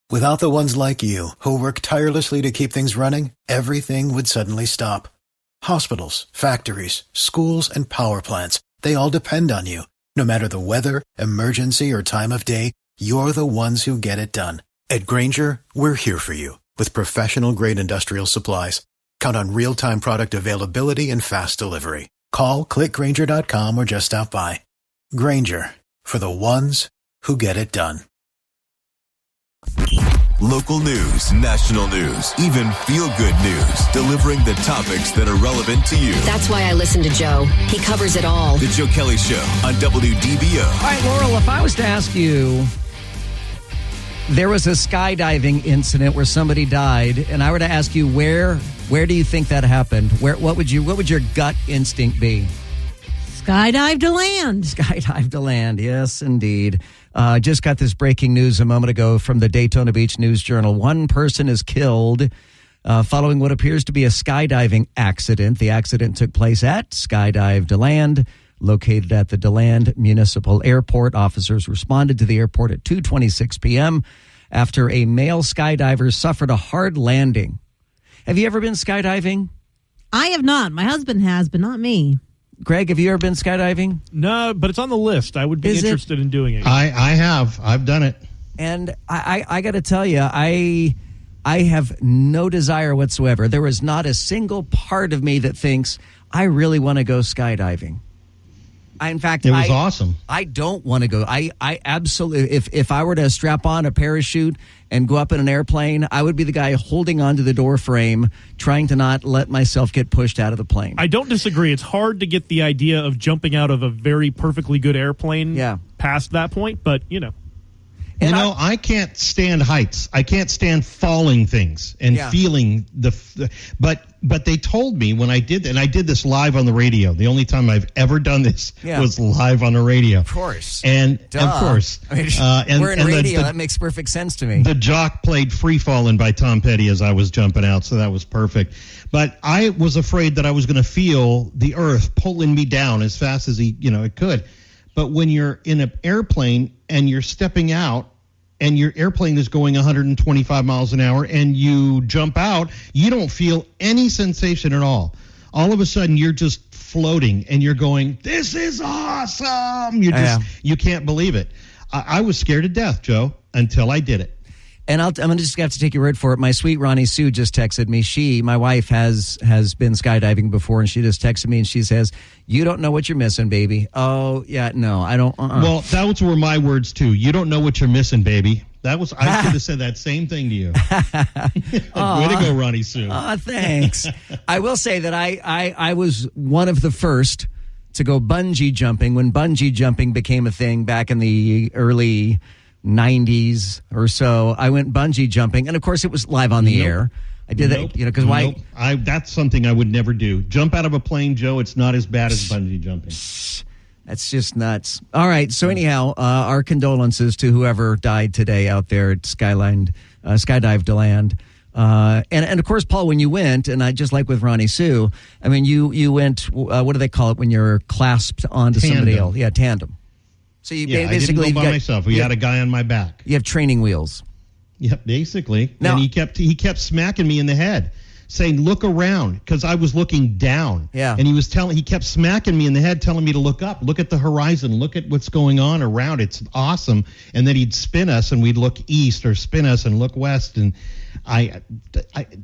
Without the ones like you, who work tirelessly to keep things running, everything would suddenly stop. Hospitals, factories, schools, and power plants, they all depend on you. No matter the weather, emergency, or time of day, you're the ones who get it done. At Grainger, we're here for you with professional-grade industrial supplies. Count on real-time product availability and fast delivery. Call, click Grainger.com, or just stop by. Grainger, for the ones who get it done. Local news, national news, even feel-good news, delivering the topics that are relevant to you. That's why I listen to Joe. He covers it all. The Joe Kelley Show on WDBO. All right, Laurel, if I was to ask you, there was a skydiving incident where somebody died, and I were to ask you where do you think that happened? What would your gut instinct be? Skydive to land. Skydive to land, yes, indeed. Just got this breaking news a moment ago from the Daytona Beach News Journal. One person is killed following what appears to be a skydiving accident. The accident took place at Skydive DeLand, located at the DeLand Municipal Airport. Officers responded to the airport at 2:26 p.m. after a male skydiver suffered a hard landing. Have you ever been skydiving? I have not. My husband has, but not me. Greg, have you ever been skydiving? No, but it's on the list. I would be interested in doing it. I have. I've done it. And I got to tell you, I have no desire whatsoever. There is not a single part of me that thinks I really want to go skydiving. In fact, it was awesome. I don't want to go. I absolutely, if I were to strap on a parachute and go up in an airplane, I would be the guy holding onto the door frame, trying to not let myself get pushed out of the plane. I don't disagree. It's hard to get the idea of jumping out of a very perfectly good airplane past that point, but, you know. And I can't stand heights. I can't stand falling things and feeling but they told me when I did that, and I did this live on the radio. The only time I've ever done this was live on the radio. Of course. And of course. I mean, we're in radio. That makes perfect sense to me. The jock played Free Fallin' by Tom Petty as I was jumping out, so that was perfect. But I was afraid that I was going to feel the earth pulling me down as fast as it could. But when you're in an airplane and you're stepping out and your airplane is going 125 miles an hour and you jump out, you don't feel any sensation at all. All of a sudden, you're just floating and you're going, this is awesome. You can't believe it. I was scared to death, Joe, until I did it. And I'm going to just have to take your word for it. My sweet Ronnie Sue just texted me. My wife has been skydiving before, and she just texted me, and she says, you don't know what you're missing, baby. Oh, yeah, no, I don't. Well, those were my words, too. You don't know what you're missing, baby. I should have said that same thing to you. Way to go, Ronnie Sue. Thanks. I will say that I was one of the first to go bungee jumping when bungee jumping became a thing back in the early 90s or so. I went bungee jumping, and of course it was live on the air. I did that, because why? That's something I would never do. Jump out of a plane, Joe. It's not as bad as bungee jumping. That's just nuts. All right. So anyhow, our condolences to whoever died today out there at Skydive DeLand. And of course, Paul, when you went, and I just like with Ronnie Sue, I mean, you went, what do they call it when you're clasped onto somebody else? Yeah, tandem. So you basically I didn't go by myself. We had a guy on my back. You have training wheels. Yep, basically. Now, and he kept smacking me in the head, saying, "Look around," because I was looking down. Yeah. And he kept smacking me in the head, telling me to look up, look at the horizon, look at what's going on around. It's awesome. And then he'd spin us, and we'd look east, or spin us and look west. And I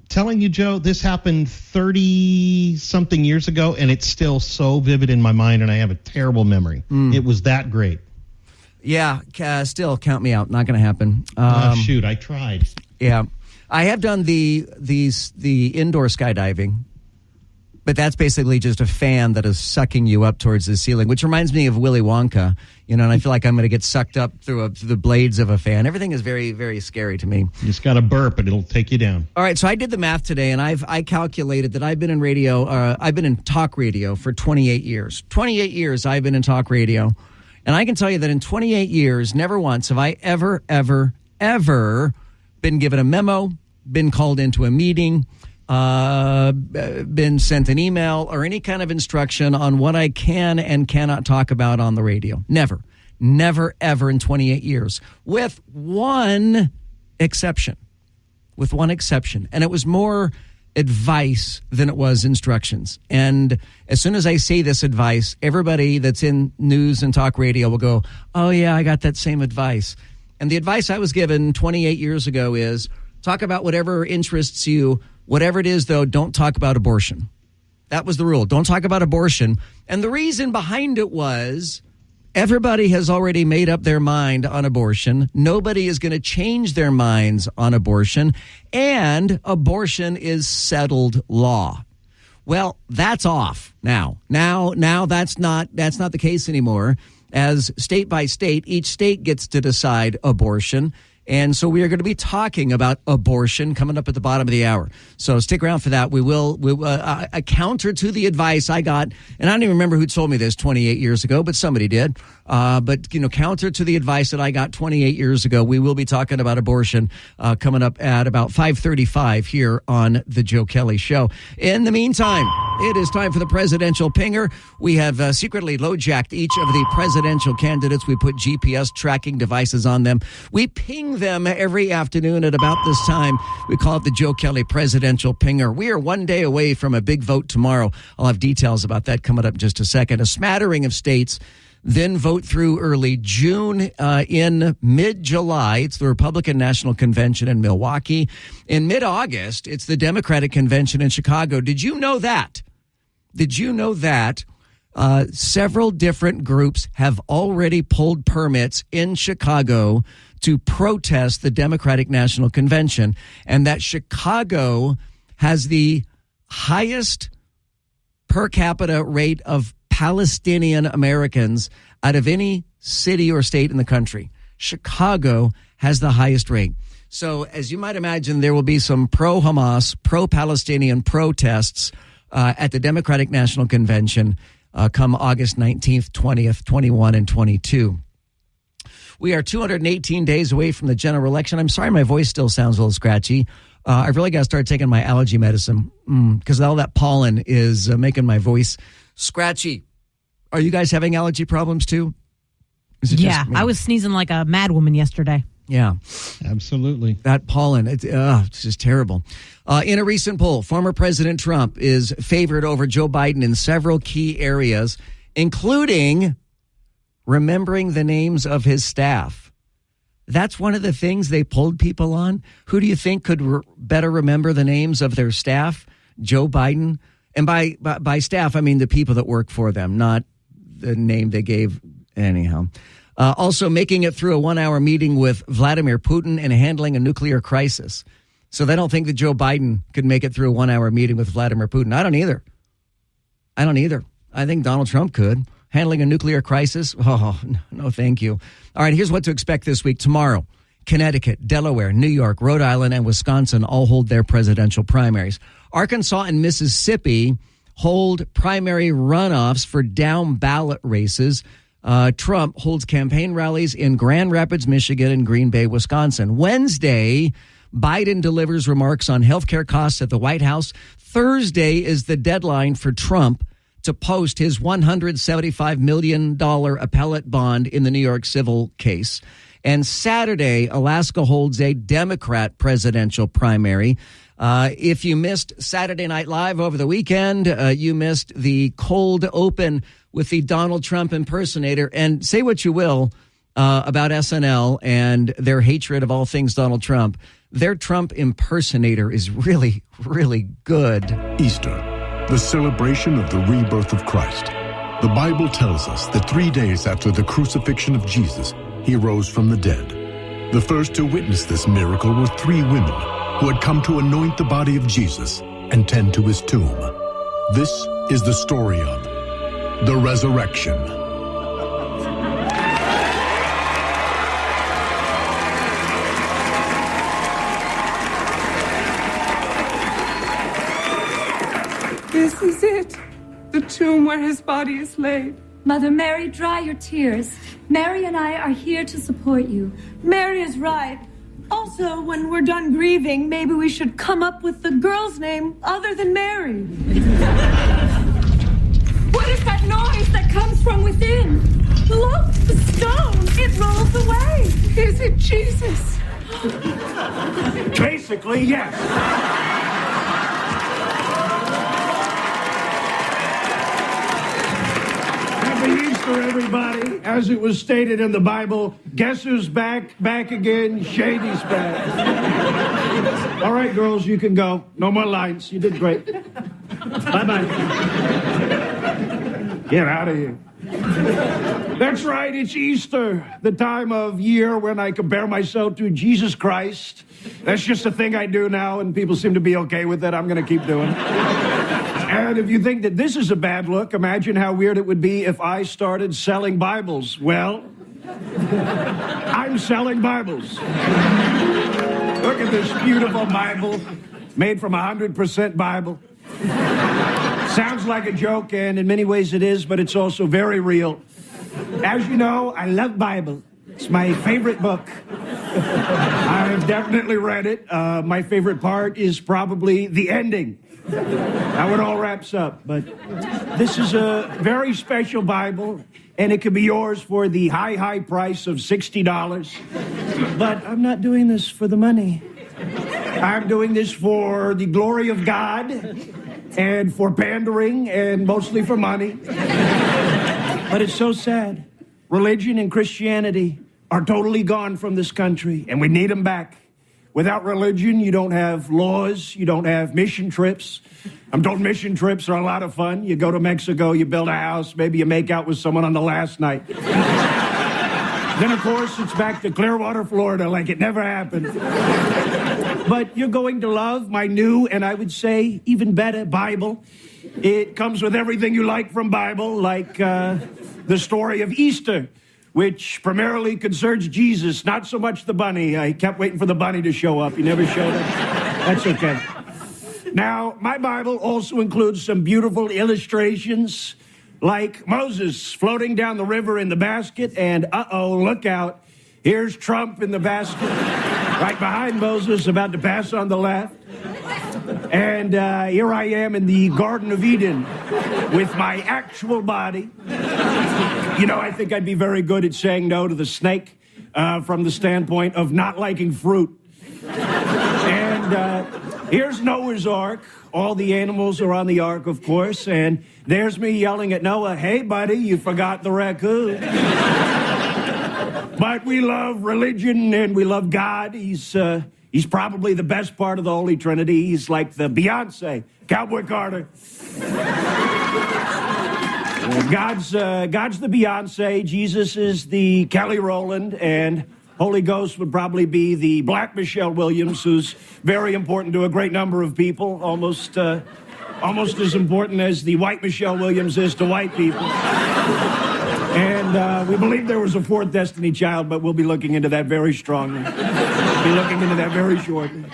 telling you, Joe, this happened 30-something years ago, and it's still so vivid in my mind, and I have a terrible memory. It was that great. Yeah, still count me out. Not going to happen. Shoot, I tried. Yeah, I have done the indoor skydiving, but that's basically just a fan that is sucking you up towards the ceiling, which reminds me of Willy Wonka. And I feel like I'm going to get sucked up through the blades of a fan. Everything is very, very scary to me. You just got to burp, and it'll take you down. All right, so I did the math today, and I calculated that I've been in radio. I've been in talk radio for 28 years. 28 years I've been in talk radio. And I can tell you that in 28 years, never once have I ever, ever, ever been given a memo, been called into a meeting, been sent an email, or any kind of instruction on what I can and cannot talk about on the radio. Never. Never, ever in 28 years. With one exception. With one exception. And it was more advice than it was instructions. And as soon as I say this advice, everybody that's in news and talk radio will go, oh, yeah, I got that same advice. And the advice I was given 28 years ago is talk about whatever interests you. Whatever it is, though, don't talk about abortion. That was the rule. Don't talk about abortion. And the reason behind it was everybody has already made up their mind on abortion. Nobody is going to change their minds on abortion. And abortion is settled law. Well, that's off now. Now that's not the case anymore. As state by state, each state gets to decide abortion. And so we are going to be talking about abortion coming up at the bottom of the hour. So stick around for that. We will a counter to the advice I got, and I don't even remember who told me this 28 years ago, but somebody did. But counter to the advice that I got 28 years ago, we will be talking about abortion coming up at about 5:35 here on the Joe Kelley Show. In the meantime, it is time for the presidential pinger. We have secretly low-jacked each of the presidential candidates. We put GPS tracking devices on them. We ping them every afternoon at about this time. We call it the Joe Kelley Presidential Pinger. We are one day away from a big vote tomorrow. I'll have details about that coming up in just a second. A smattering of states then vote through early June. In mid-July, it's the Republican National Convention in Milwaukee. In mid-August, it's the Democratic Convention in Chicago. Did you know that? Several different groups have already pulled permits in Chicago to protest the Democratic National Convention, and that Chicago has the highest per capita rate of Palestinian Americans out of any city or state in the country. Chicago has the highest rate. So as you might imagine, there will be some pro-Hamas, pro-Palestinian protests at the Democratic National Convention come August 19th, 20th, 21, and 22. We are 218 days away from the general election. I'm sorry my voice still sounds a little scratchy. I really got to start taking my allergy medicine because all that pollen is making my voice scratchy. Are you guys having allergy problems too? Yeah, I was sneezing like a mad woman yesterday. Yeah. Absolutely. That pollen, it's just terrible. In a recent poll, former President Trump is favored over Joe Biden in several key areas, including remembering the names of his staff. That's one of the things they polled people on. Who do you think could better remember the names of their staff? Joe Biden. And by staff, I mean the people that work for them, not the name they gave anyhow. Also making it through a 1-hour meeting with Vladimir Putin and handling a nuclear crisis. So they don't think that Joe Biden could make it through a 1-hour meeting with Vladimir Putin. I don't either. I think Donald Trump could. Handling a nuclear crisis? Oh, no, thank you. All right, here's what to expect this week. Tomorrow, Connecticut, Delaware, New York, Rhode Island, and Wisconsin all hold their presidential primaries. Arkansas and Mississippi hold primary runoffs for down ballot races. Trump holds campaign rallies in Grand Rapids, Michigan, and Green Bay, Wisconsin. Wednesday, Biden delivers remarks on healthcare costs at the White House. Thursday is the deadline for Trump to post his $175 million appellate bond in the New York civil case. And Saturday, Alaska holds a Democrat presidential primary. If you missed Saturday Night Live over the weekend, you missed the cold open with the Donald Trump impersonator. And say what you will about SNL and their hatred of all things Donald Trump. Their Trump impersonator is really, really good. Easter, the celebration of the rebirth of Christ. The Bible tells us that 3 days after the crucifixion of Jesus, he rose from the dead. The first to witness this miracle were 3 women who had come to anoint the body of Jesus and tend to his tomb. This is the story of the resurrection. This is it, the tomb where his body is laid. Mother Mary, dry your tears. Mary and I are here to support you. Mary is right. Also, when we're done grieving, maybe we should come up with the girl's name other than Mary. What is that noise that comes from within? Look, the stone, it rolls away. Is it Jesus? Basically, yes. Happy Easter, everybody. As it was stated in the Bible, guess who's back? Back again. Shady's back. All right, girls, you can go. No more lines. You did great. Bye-bye. Get out of here. That's right, it's Easter, the time of year when I compare myself to Jesus Christ. That's just a thing I do now, and people seem to be okay with it. I'm going to keep doing it. And if you think that this is a bad look, imagine how weird it would be if I started selling Bibles. Well, I'm selling Bibles. Look at this beautiful Bible, made from 100% Bible. Sounds like a joke, and in many ways it is, but it's also very real. As you know, I love Bible. It's my favorite book. I've definitely read it. My favorite part is probably the ending. How it all wraps up. But this is a very special Bible, and it could be yours for the high price of $60. But I'm not doing this for the money. I'm doing this for the glory of God and for pandering and mostly for money. But it's so sad. Religion and Christianity are totally gone from this country, and we need them back. Without religion, you don't have laws, you don't have mission trips. I'm told mission trips are a lot of fun. You go to Mexico, you build a house, maybe you make out with someone on the last night. Then, of course, it's back to Clearwater, Florida, like it never happened. But you're going to love my new, and I would say even better, Bible. It comes with everything you like from Bible, like the story of Easter, which primarily concerns Jesus, not so much the bunny. I kept waiting for the bunny to show up. He never showed up. That's okay. Now, my Bible also includes some beautiful illustrations, like Moses floating down the river in the basket, and uh-oh, look out. Here's Trump in the basket, right behind Moses, about to pass on the left. And here I am in the Garden of Eden with my actual body. You know, I think I'd be very good at saying no to the snake from the standpoint of not liking fruit. And here's Noah's Ark. All the animals are on the ark, of course. And there's me yelling at Noah, hey, buddy, you forgot the raccoon. But we love religion and we love God. He's probably the best part of the Holy Trinity. He's like the Beyonce, Cowboy Carter. God's the Beyonce. Jesus is the Kelley Rowland, and Holy Ghost would probably be the Black Michelle Williams, who's very important to a great number of people, almost as important as the white Michelle Williams is to white people. And we believe there was a fourth Destiny Child, but we'll be looking into that very strongly. We'll be looking into that very shortly.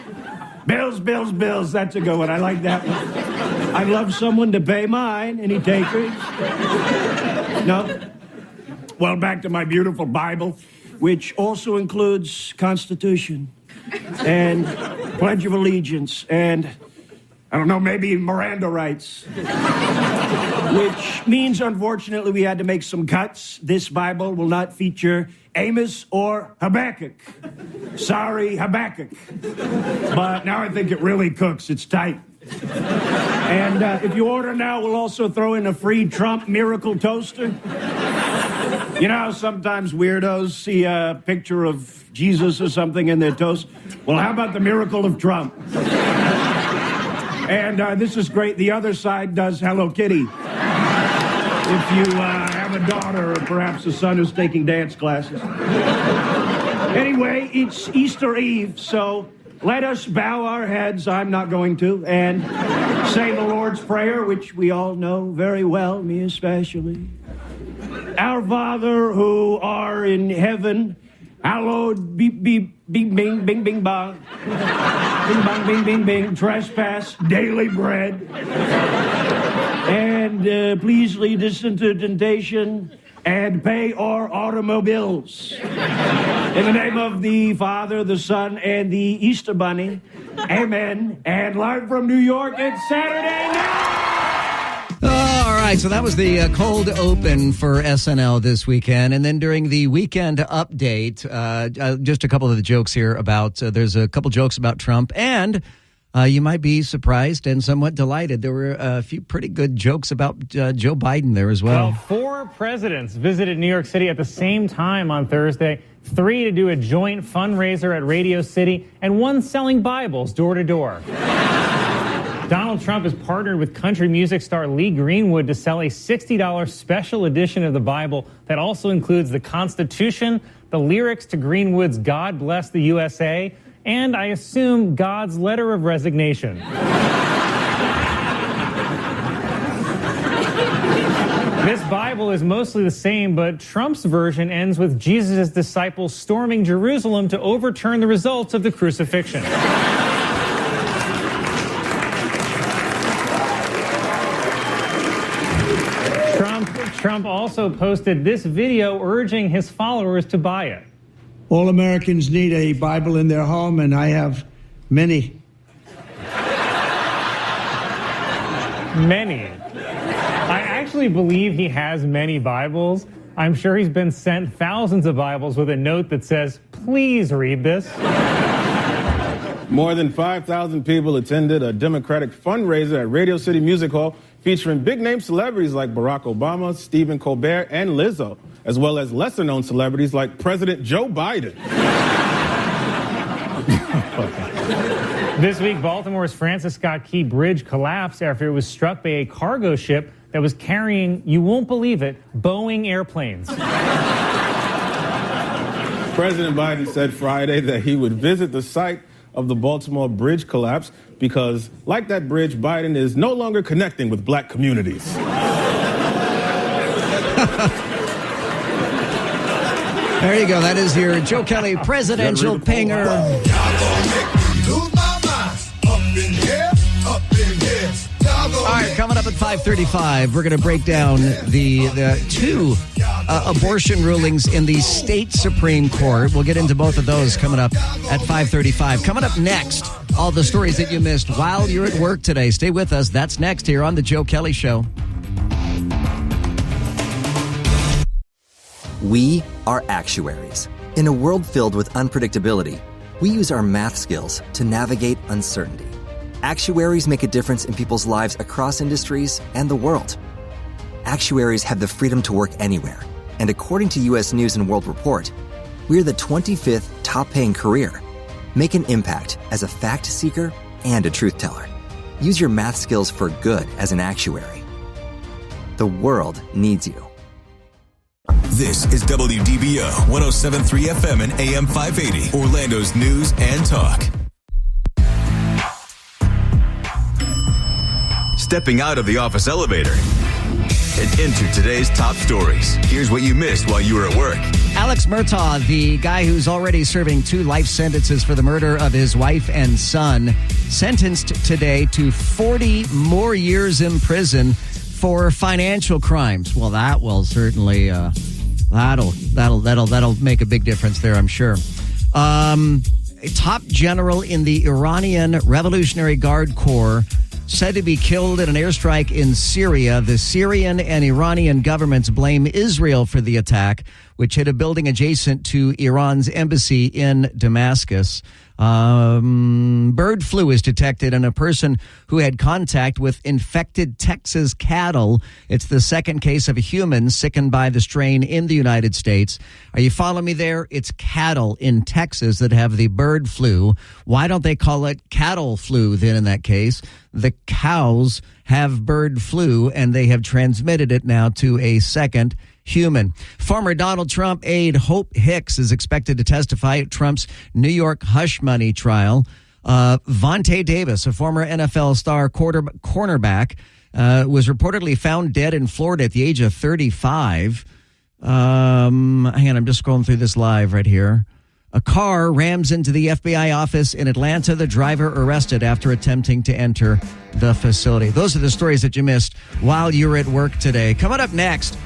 Bills, bills, bills. That's a good one. I like that one. I'd love someone to pay mine. Any takers? No? Well, back to my beautiful Bible, which also includes Constitution and Pledge of Allegiance and, I don't know, maybe Miranda rights. Which means, unfortunately, we had to make some cuts. This Bible will not feature Amos or Habakkuk. Sorry, Habakkuk. But now I think it really cooks. It's tight. And if you order now, we'll also throw in a free Trump miracle toaster. You know how sometimes weirdos see a picture of Jesus or something in their toast? Well, how about the miracle of Trump? And this is great. The other side does Hello Kitty. If you have a daughter or perhaps a son who's taking dance classes. Anyway, it's Easter Eve, so let us bow our heads. I'm not going to. And say the Lord's Prayer, which we all know very well, me especially. Our Father who are in heaven, hallowed be bing, bing, bing, bong. Bing, bong, bing, bing, bing. Trespass, daily bread. And please lead us into temptation and pay our automobiles. In the name of the Father, the Son, and the Easter Bunny. Amen. And live from New York, it's Saturday night! All right, so that was the cold open for SNL this weekend. And then during the weekend update, just a couple of the jokes here about, there's a couple jokes about Trump, and you might be surprised and somewhat delighted. There were a few pretty good jokes about Joe Biden there as well. Well, 4 presidents visited New York City at the same time on Thursday, 3 to do a joint fundraiser at Radio City, and 1 selling Bibles door to door. Donald Trump has partnered with country music star Lee Greenwood to sell a $60 special edition of the Bible that also includes the Constitution, the lyrics to Greenwood's God Bless the USA, and I assume God's letter of resignation. This Bible is mostly the same, but Trump's version ends with Jesus' disciples storming Jerusalem to overturn the results of the crucifixion. Trump also posted this video urging his followers to buy it. All Americans need a Bible in their home, and I have many. Many. I actually believe he has many Bibles. I'm sure he's been sent thousands of Bibles with a note that says, please read this. More than 5,000 people attended a Democratic fundraiser at Radio City Music Hall featuring big-name celebrities like Barack Obama, Stephen Colbert, and Lizzo, as well as lesser-known celebrities like President Joe Biden. This week, Baltimore's Francis Scott Key Bridge collapsed after it was struck by a cargo ship that was carrying, you won't believe it, Boeing airplanes. President Biden said Friday that he would visit the site of the Baltimore bridge collapse because, like that bridge, Biden is no longer connecting with black communities. There you go. That is your Joe Kelley presidential pinger. All right, coming up at 5:35, we're going to break down the 2 abortion rulings in the state Supreme Court. We'll get into both of those coming up at 5:35. Coming up next, all the stories that you missed while you're at work today. Stay with us. That's next here on The Joe Kelley Show. We are actuaries. In a world filled with unpredictability, we use our math skills to navigate uncertainty. Actuaries make a difference in people's lives across industries and the world. Actuaries have the freedom to work anywhere, and according to U.S. News & World Report, we're the 25th top-paying career. Make an impact as a fact seeker and a truth teller. Use your math skills for good as an actuary. The world needs you. This is WDBO 107.3 FM and AM 580, Orlando's news and talk. Stepping out of the office elevator and into today's top stories. Here's what you missed while you were at work. Alex Murtaugh, the guy who's already serving 2 life sentences for the murder of his wife and son, sentenced today to 40 more years in prison for financial crimes. Well, that will certainly that'll make a big difference there, I'm sure. A top general in the Iranian Revolutionary Guard Corps said to be killed in an airstrike in Syria. The Syrian and Iranian governments blame Israel for the attack, which hit a building adjacent to Iran's embassy in Damascus. Bird flu is detected in a person who had contact with infected Texas cattle. It's the second case of a human sickened by the strain in the United States. Are you following me there? It's cattle in Texas that have the bird flu. Why don't they call it cattle flu then in that case? The cows have bird flu, and they have transmitted it now to a second human. Former Donald Trump aide Hope Hicks is expected to testify at Trump's New York hush money trial. Vontae Davis, a former NFL star cornerback, was reportedly found dead in Florida at the age of 35. Hang on, I'm just scrolling through this live right here. A car rams into the FBI office in Atlanta. The driver arrested after attempting to enter the facility. Those are the stories that you missed while you were at work today. Coming up next,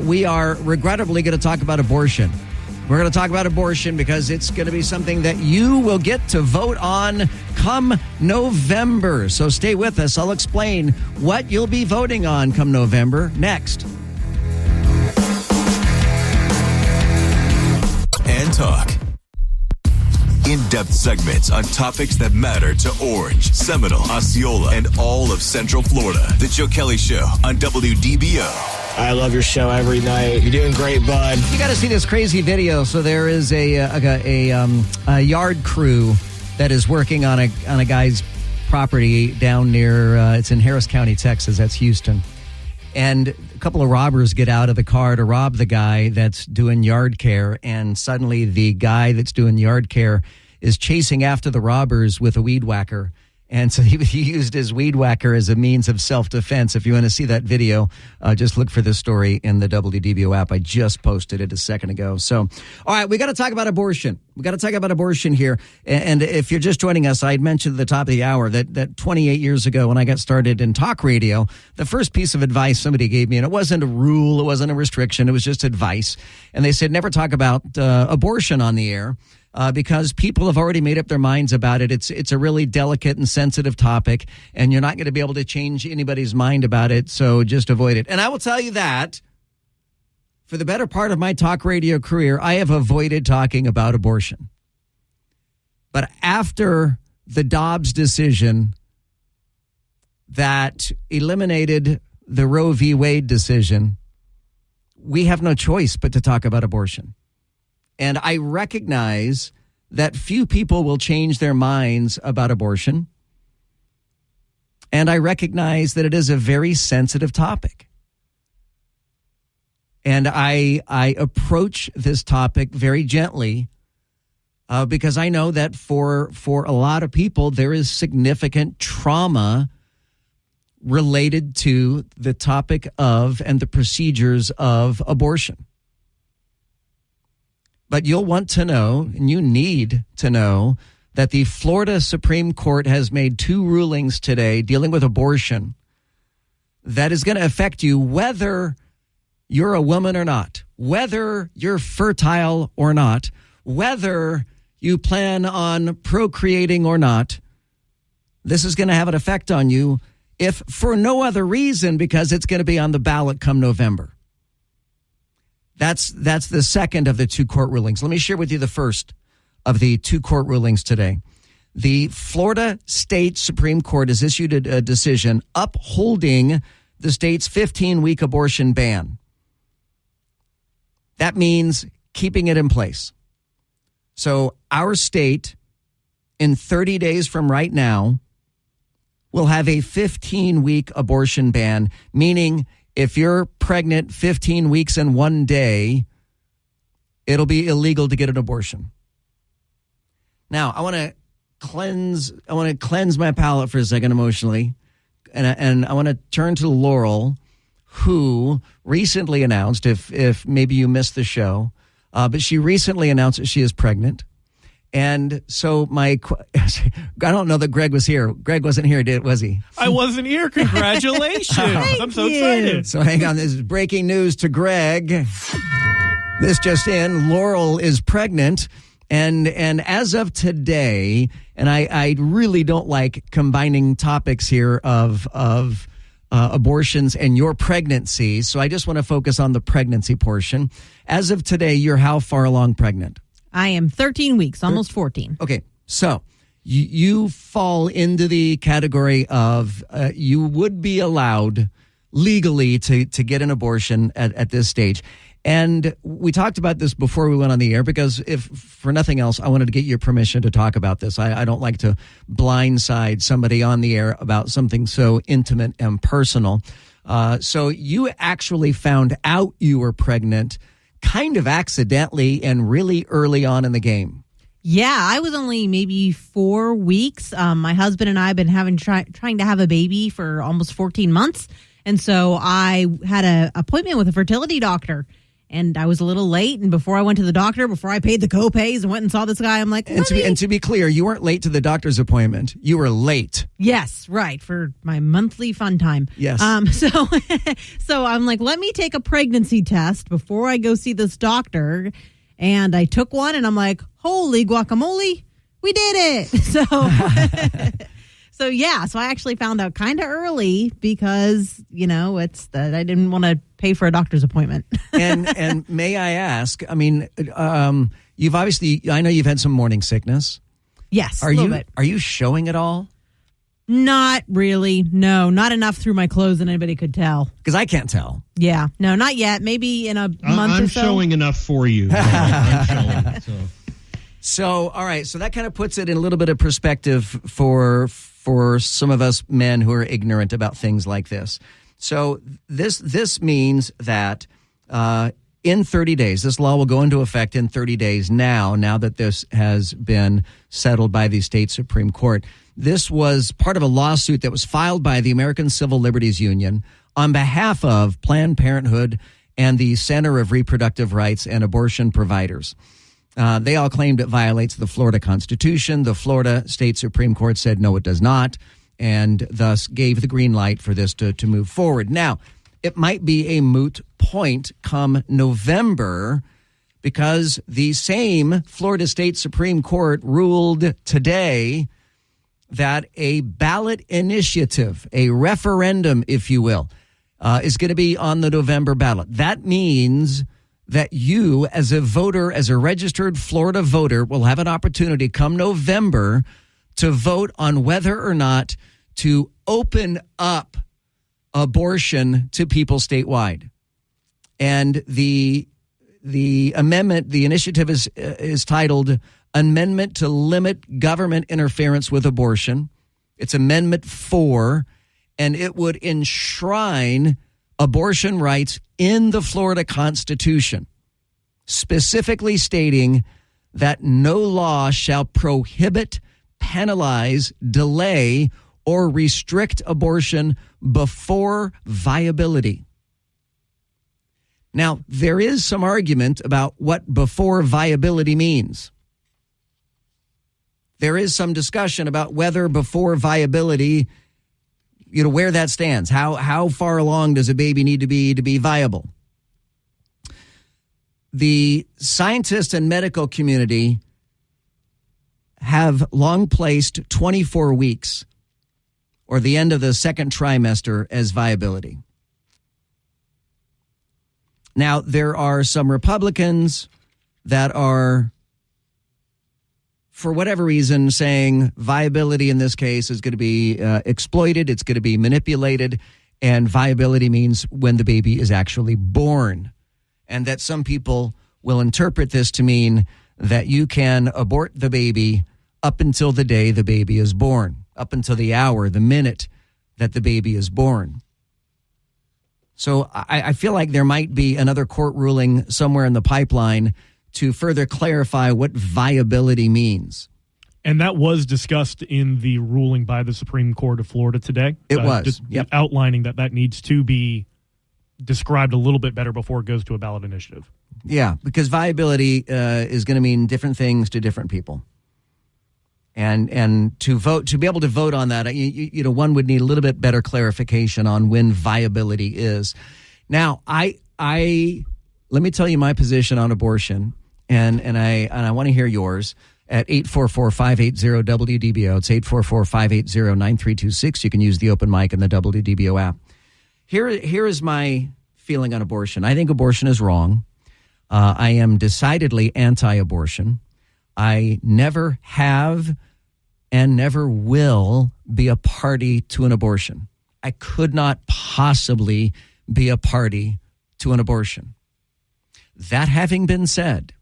we are regrettably going to talk about abortion. We're going to talk about abortion because it's going to be something that you will get to vote on come November. So stay with us. I'll explain what you'll be voting on come November next. And talk. In-depth segments on topics that matter to Orange, Seminole, Osceola, and all of Central Florida. The Joe Kelley Show on WDBO. I love your show every night. You're doing great, bud. You got to see this crazy video. So there is a yard crew that is working on a guy's property down near. It's in Harris County, Texas. That's Houston. And a couple of robbers get out of the car to rob the guy that's doing yard care. And suddenly the guy that's doing yard care is chasing after the robbers with a weed whacker. And so he used his weed whacker as a means of self-defense. If you want to see that video, just look for this story in the WDBO app. I just posted it a second ago. So, all right, we got to talk about abortion. We got to talk about abortion here. And if you're just joining us, I had mentioned at the top of the hour that 28 years ago when I got started in talk radio, the first piece of advice somebody gave me, and it wasn't a rule, it wasn't a restriction, it was just advice. And they said, never talk about abortion on the air. Because people have already made up their minds about it. It's a really delicate and sensitive topic, and you're not going to be able to change anybody's mind about it, so just avoid it. And I will tell you that for the better part of my talk radio career, I have avoided talking about abortion. But after the Dobbs decision that eliminated the Roe v. Wade decision, we have no choice but to talk about abortion. And I recognize that few people will change their minds about abortion. And I recognize that it is a very sensitive topic. And I approach this topic very gently because I know that for a lot of people, there is significant trauma related to the topic of and the procedures of abortion. But you'll want to know, and you need to know, that the Florida Supreme Court has made 2 rulings today dealing with abortion that is going to affect you whether you're a woman or not, whether you're fertile or not, whether you plan on procreating or not. This is going to have an effect on you, if for no other reason, because it's going to be on the ballot come November. That's the second of the 2 court rulings. Let me share with you the first of the 2 court rulings today. The Florida State Supreme Court has issued a decision upholding the state's 15-week abortion ban. That means keeping it in place. So our state, in 30 days from right now, will have a 15-week abortion ban, meaning if you're pregnant 15 weeks and 1 day, it'll be illegal to get an abortion. Now, I want to cleanse my palate for a second emotionally, and I want to turn to Laurel, who recently announced, if maybe you missed the show, but she recently announced that she is pregnant. And so I don't know that Greg was here. Greg wasn't here, was he? I wasn't here. Congratulations. I'm so excited. So hang on. This is breaking news to Greg. This just in, Laurel is pregnant. And as of today, and I really don't like combining topics here of abortions and your pregnancy. So I just want to focus on the pregnancy portion. As of today, you're how far along pregnant? I am 13 weeks, almost 14. Okay, so you fall into the category of you would be allowed legally to get an abortion at this stage. And we talked about this before we went on the air because if for nothing else, I wanted to get your permission to talk about this. I don't like to blindside somebody on the air about something so intimate and personal. So you actually found out you were pregnant kind of accidentally and really early on in the game. Yeah, I was only maybe 4 weeks. My husband and I have been trying to have a baby for almost 14 months. And so I had an appointment with a fertility doctor. And I was a little late, and before I went to the doctor, before I paid the co-pays and went and saw this guy, I'm like, and to be clear, you weren't late to the doctor's appointment. You were late. Yes, right, for my monthly fun time. Yes. So I'm like, let me take a pregnancy test before I go see this doctor. And I took one, and I'm like, holy guacamole, we did it. So yeah, so I actually found out kind of early because, it's that I didn't want to pay for a doctor's appointment. and may I ask, I mean, you've obviously, I know you've had some morning sickness. Yes, a little bit. Are you showing it all? Not really. No, not enough through my clothes that anybody could tell. Because I can't tell. Yeah, no, not yet. Maybe in a month or so. I'm showing enough for you. I'm showing, So, all right. So that kind of puts it in a little bit of perspective for some of us men who are ignorant about things like this. So this means that in 30 days, this law will go into effect in 30 days now that this has been settled by the state Supreme Court. This was part of a lawsuit that was filed by the American Civil Liberties Union on behalf of Planned Parenthood and the Center of Reproductive Rights and Abortion Providers. They all claimed it violates the Florida Constitution. The Florida State Supreme Court said no, it does not, and thus gave the green light for this to move forward. Now, it might be a moot point come November because the same Florida State Supreme Court ruled today that a ballot initiative, a referendum, if you will, is going to be on the November ballot. That means that you, as a voter, as a registered Florida voter, will have an opportunity come November to vote on whether or not to open up abortion to people statewide. And the amendment, the initiative is titled Amendment to Limit Government Interference with Abortion. It's Amendment 4, and it would enshrine abortion rights in the Florida Constitution, specifically stating that no law shall prohibit, penalize, delay, or restrict abortion before viability. Now, there is some argument about what before viability means. There is some discussion about whether before viability, where that stands. How far along does a baby need to be viable? The scientists and medical community have long placed 24 weeks or the end of the second trimester as viability. Now, there are some Republicans that are, for whatever reason, saying viability in this case is going to be exploited, it's going to be manipulated, and viability means when the baby is actually born. And that some people will interpret this to mean that you can abort the baby up until the day the baby is born, up until the hour, the minute that the baby is born. So I feel like there might be another court ruling somewhere in the pipeline to further clarify what viability means. And that was discussed in the ruling by the Supreme Court of Florida today. It was. Yep. Outlining that needs to be described a little bit better before it goes to a ballot initiative. Yeah, because viability is going to mean different things to different people. And to be able to vote on that, one would need a little bit better clarification on when viability is. Now, I let me tell you my position on abortion, and I want to hear yours at 844-580-WDBO. It's 844-580-9326. You can use the open mic in the WDBO app. Here is my feeling on abortion. I think abortion is wrong. I am decidedly anti-abortion. I never have and never will be a party to an abortion. I could not possibly be a party to an abortion. That having been said,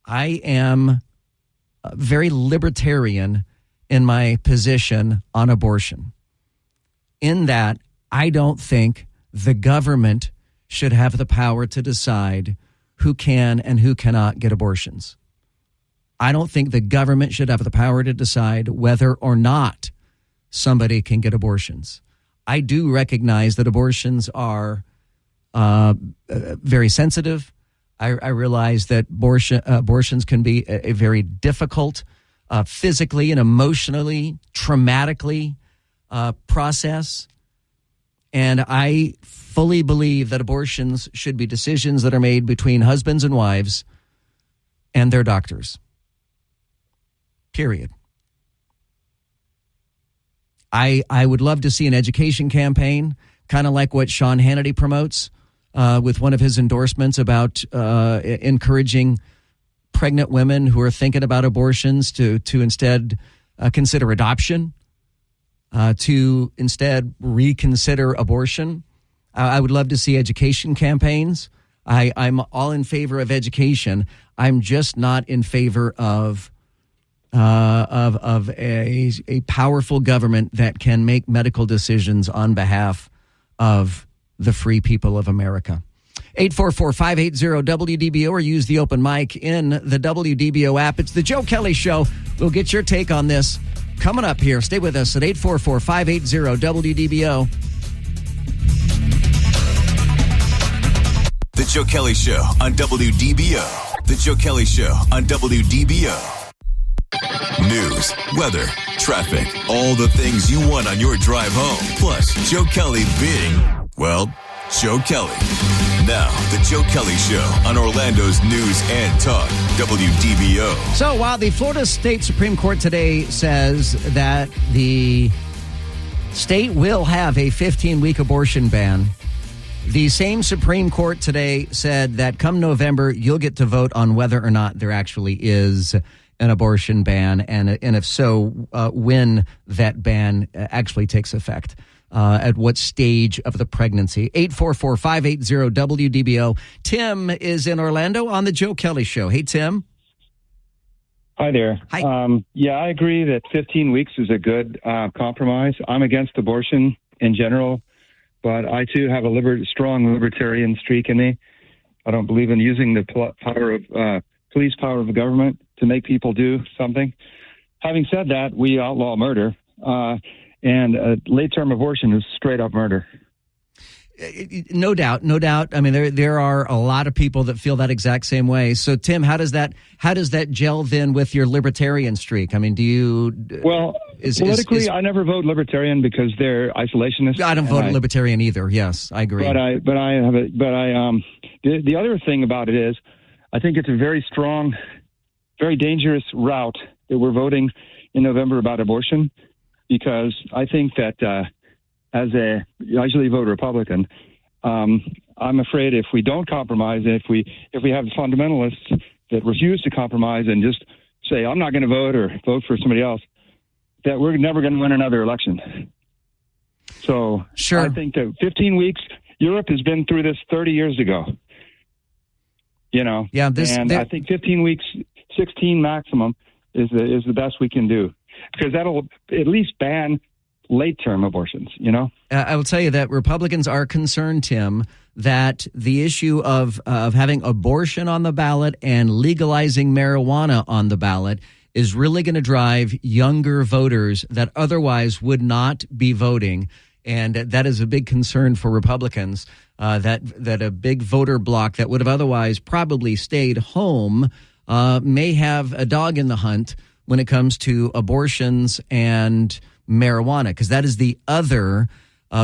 I am very libertarian in my position on abortion, in that I don't think the government should have the power to decide who can and who cannot get abortions. I don't think the government should have the power to decide whether or not somebody can get abortions. I do recognize that abortions are very sensitive. I realize that abortions can be a very difficult, physically and emotionally, traumatically process. And I fully believe that abortions should be decisions that are made between husbands and wives and their doctors. Period. I would love to see an education campaign, kind of like what Sean Hannity promotes with one of his endorsements about encouraging pregnant women who are thinking about abortions to instead consider adoption, to instead reconsider abortion. I would love to see education campaigns. I'm all in favor of education. I'm just not in favor of a powerful government that can make medical decisions on behalf of the free people of America. 844-580-WDBO or use the open mic in the WDBO app. It's the Joe Kelley Show. We'll get your take on this coming up here. Stay with us at 844-580-WDBO. The Joe Kelley Show on WDBO. The Joe Kelley Show on WDBO. News, weather, traffic, all the things you want on your drive home. Plus, Joe Kelley being, well, Joe Kelley. Now, the Joe Kelley Show on Orlando's News and Talk, WDBO. So while the Florida State Supreme Court today says that the state will have a 15-week abortion ban, the same Supreme Court today said that come November, you'll get to vote on whether or not there actually is an abortion ban, and if so, when that ban actually takes effect. At what stage of the pregnancy. 844-580-WDBO. Tim is in Orlando on the Joe Kelley Show. Hey, Tim. Hi there. Hi. Yeah, I agree that 15 weeks is a good compromise. I'm against abortion in general, but I, too, have a strong libertarian streak in me. I don't believe in using the police power of the government to make people do something. Having said that, we outlaw murder. And late-term abortion is straight-up murder. No doubt. I mean, there are a lot of people that feel that exact same way. So, Tim, how does that gel then with your libertarian streak? I mean, do you? Well, politically, I never vote libertarian because they're isolationists. I don't vote libertarian either. Yes, I agree. The other thing about it is, I think it's a very strong, very dangerous route that we're voting in November about abortion. Because I think that I usually vote Republican. I'm afraid if we don't compromise, if we have fundamentalists that refuse to compromise and just say, I'm not going to vote or vote for somebody else, that we're never going to win another election. So sure. I think that 15 weeks, Europe has been through this 30 years ago. Yeah, I think 15 weeks, 16 maximum is the best we can do. Because that'll at least ban late-term abortions, I will tell you that Republicans are concerned, Tim, that the issue of having abortion on the ballot and legalizing marijuana on the ballot is really going to drive younger voters that otherwise would not be voting. And that is a big concern for Republicans, that a big voter bloc that would have otherwise probably stayed home may have a dog in the hunt when it comes to abortions and marijuana, because that is the other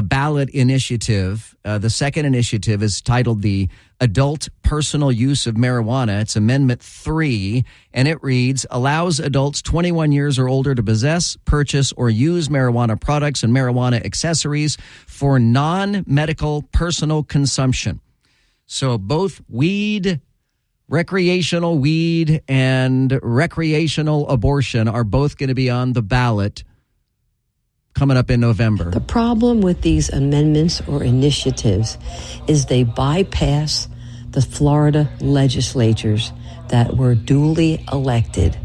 ballot initiative. The second initiative is titled the Adult Personal Use of Marijuana. It's Amendment 3, and it reads, allows adults 21 years or older to possess, purchase, or use marijuana products and marijuana accessories for non-medical personal consumption. So both recreational weed and recreational abortion are both going to be on the ballot coming up in November. The problem with these amendments or initiatives is they bypass the Florida legislatures that were duly elected.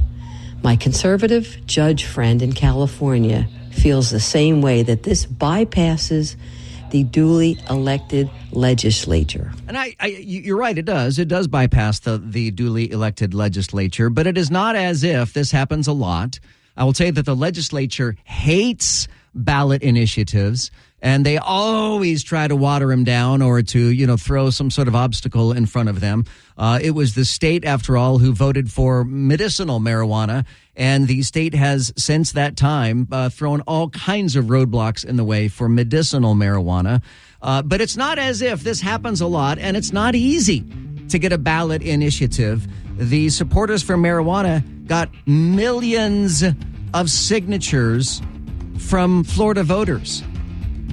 My conservative judge friend in California feels the same way, that this bypasses the duly elected legislature. And you're right, it does. It does bypass the duly elected legislature, but it is not as if this happens a lot. I will tell you that the legislature hates ballot initiatives, and they always try to water them down or to, throw some sort of obstacle in front of them. It was the state, after all, who voted for medicinal marijuana, and the state has, since that time, thrown all kinds of roadblocks in the way for medicinal marijuana. But it's not as if this happens a lot, and it's not easy to get a ballot initiative the supporters for marijuana got millions of signatures from Florida voters.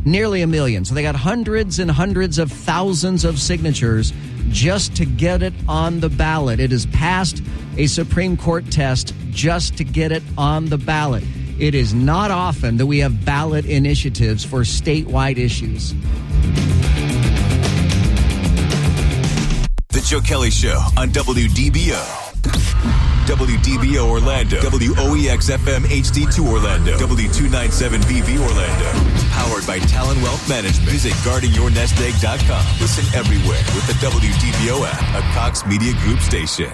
Nearly 1 million. So they got hundreds and hundreds of thousands of signatures just to get it on the ballot. It has passed a Supreme Court test just to get it on the ballot. It is not often that we have ballot initiatives for statewide issues. The Joe Kelley Show on WDBO. WDBO Orlando, WOEX FM HD2 Orlando, W297VV Orlando. Powered by Talon Wealth Management. Visit guardingyournestegg.com. Listen everywhere with the WDBO app, a Cox Media Group station.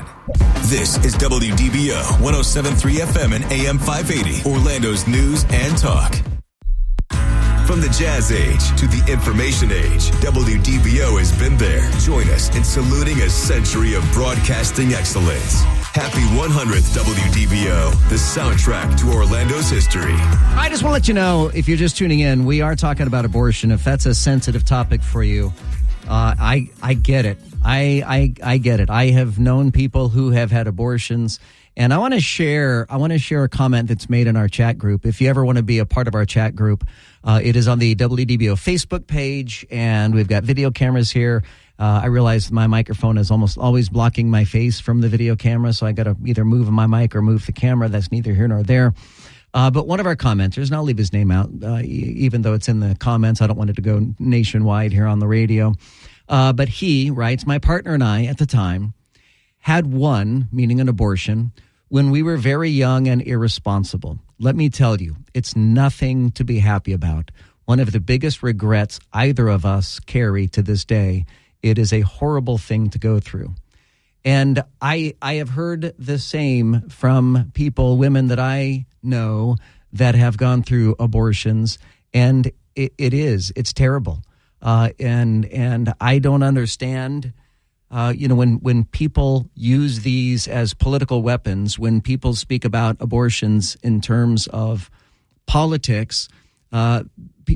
This is WDBO 107.3 FM and AM 580, Orlando's news and talk. From the jazz age to the information age, WDBO has been there. Join us in saluting a century of broadcasting excellence. Happy 100th WDBO, the soundtrack to Orlando's history. I just want to let you know, if you're just tuning in, we are talking about abortion. If that's a sensitive topic for you, I get it. I get it. I have known people who have had abortions, and I want to share a comment that's made in our chat group. If you ever want to be a part of our chat group, it is on the WDBO Facebook page, and we've got video cameras here. I realize my microphone is almost always blocking my face from the video camera, so I got to either move my mic or move the camera. That's neither here nor there. But one of our commenters, and I'll leave his name out, even though it's in the comments. I don't want it to go nationwide here on the radio. But he writes, my partner and I at the time had one, meaning an abortion, when we were very young and irresponsible. Let me tell you, it's nothing to be happy about. One of the biggest regrets either of us carry to this day. It is a horrible thing to go through. And I have heard the same from people, women that I know that have gone through abortions, and it's terrible. And I don't understand, when people use these as political weapons, when people speak about abortions in terms of politics,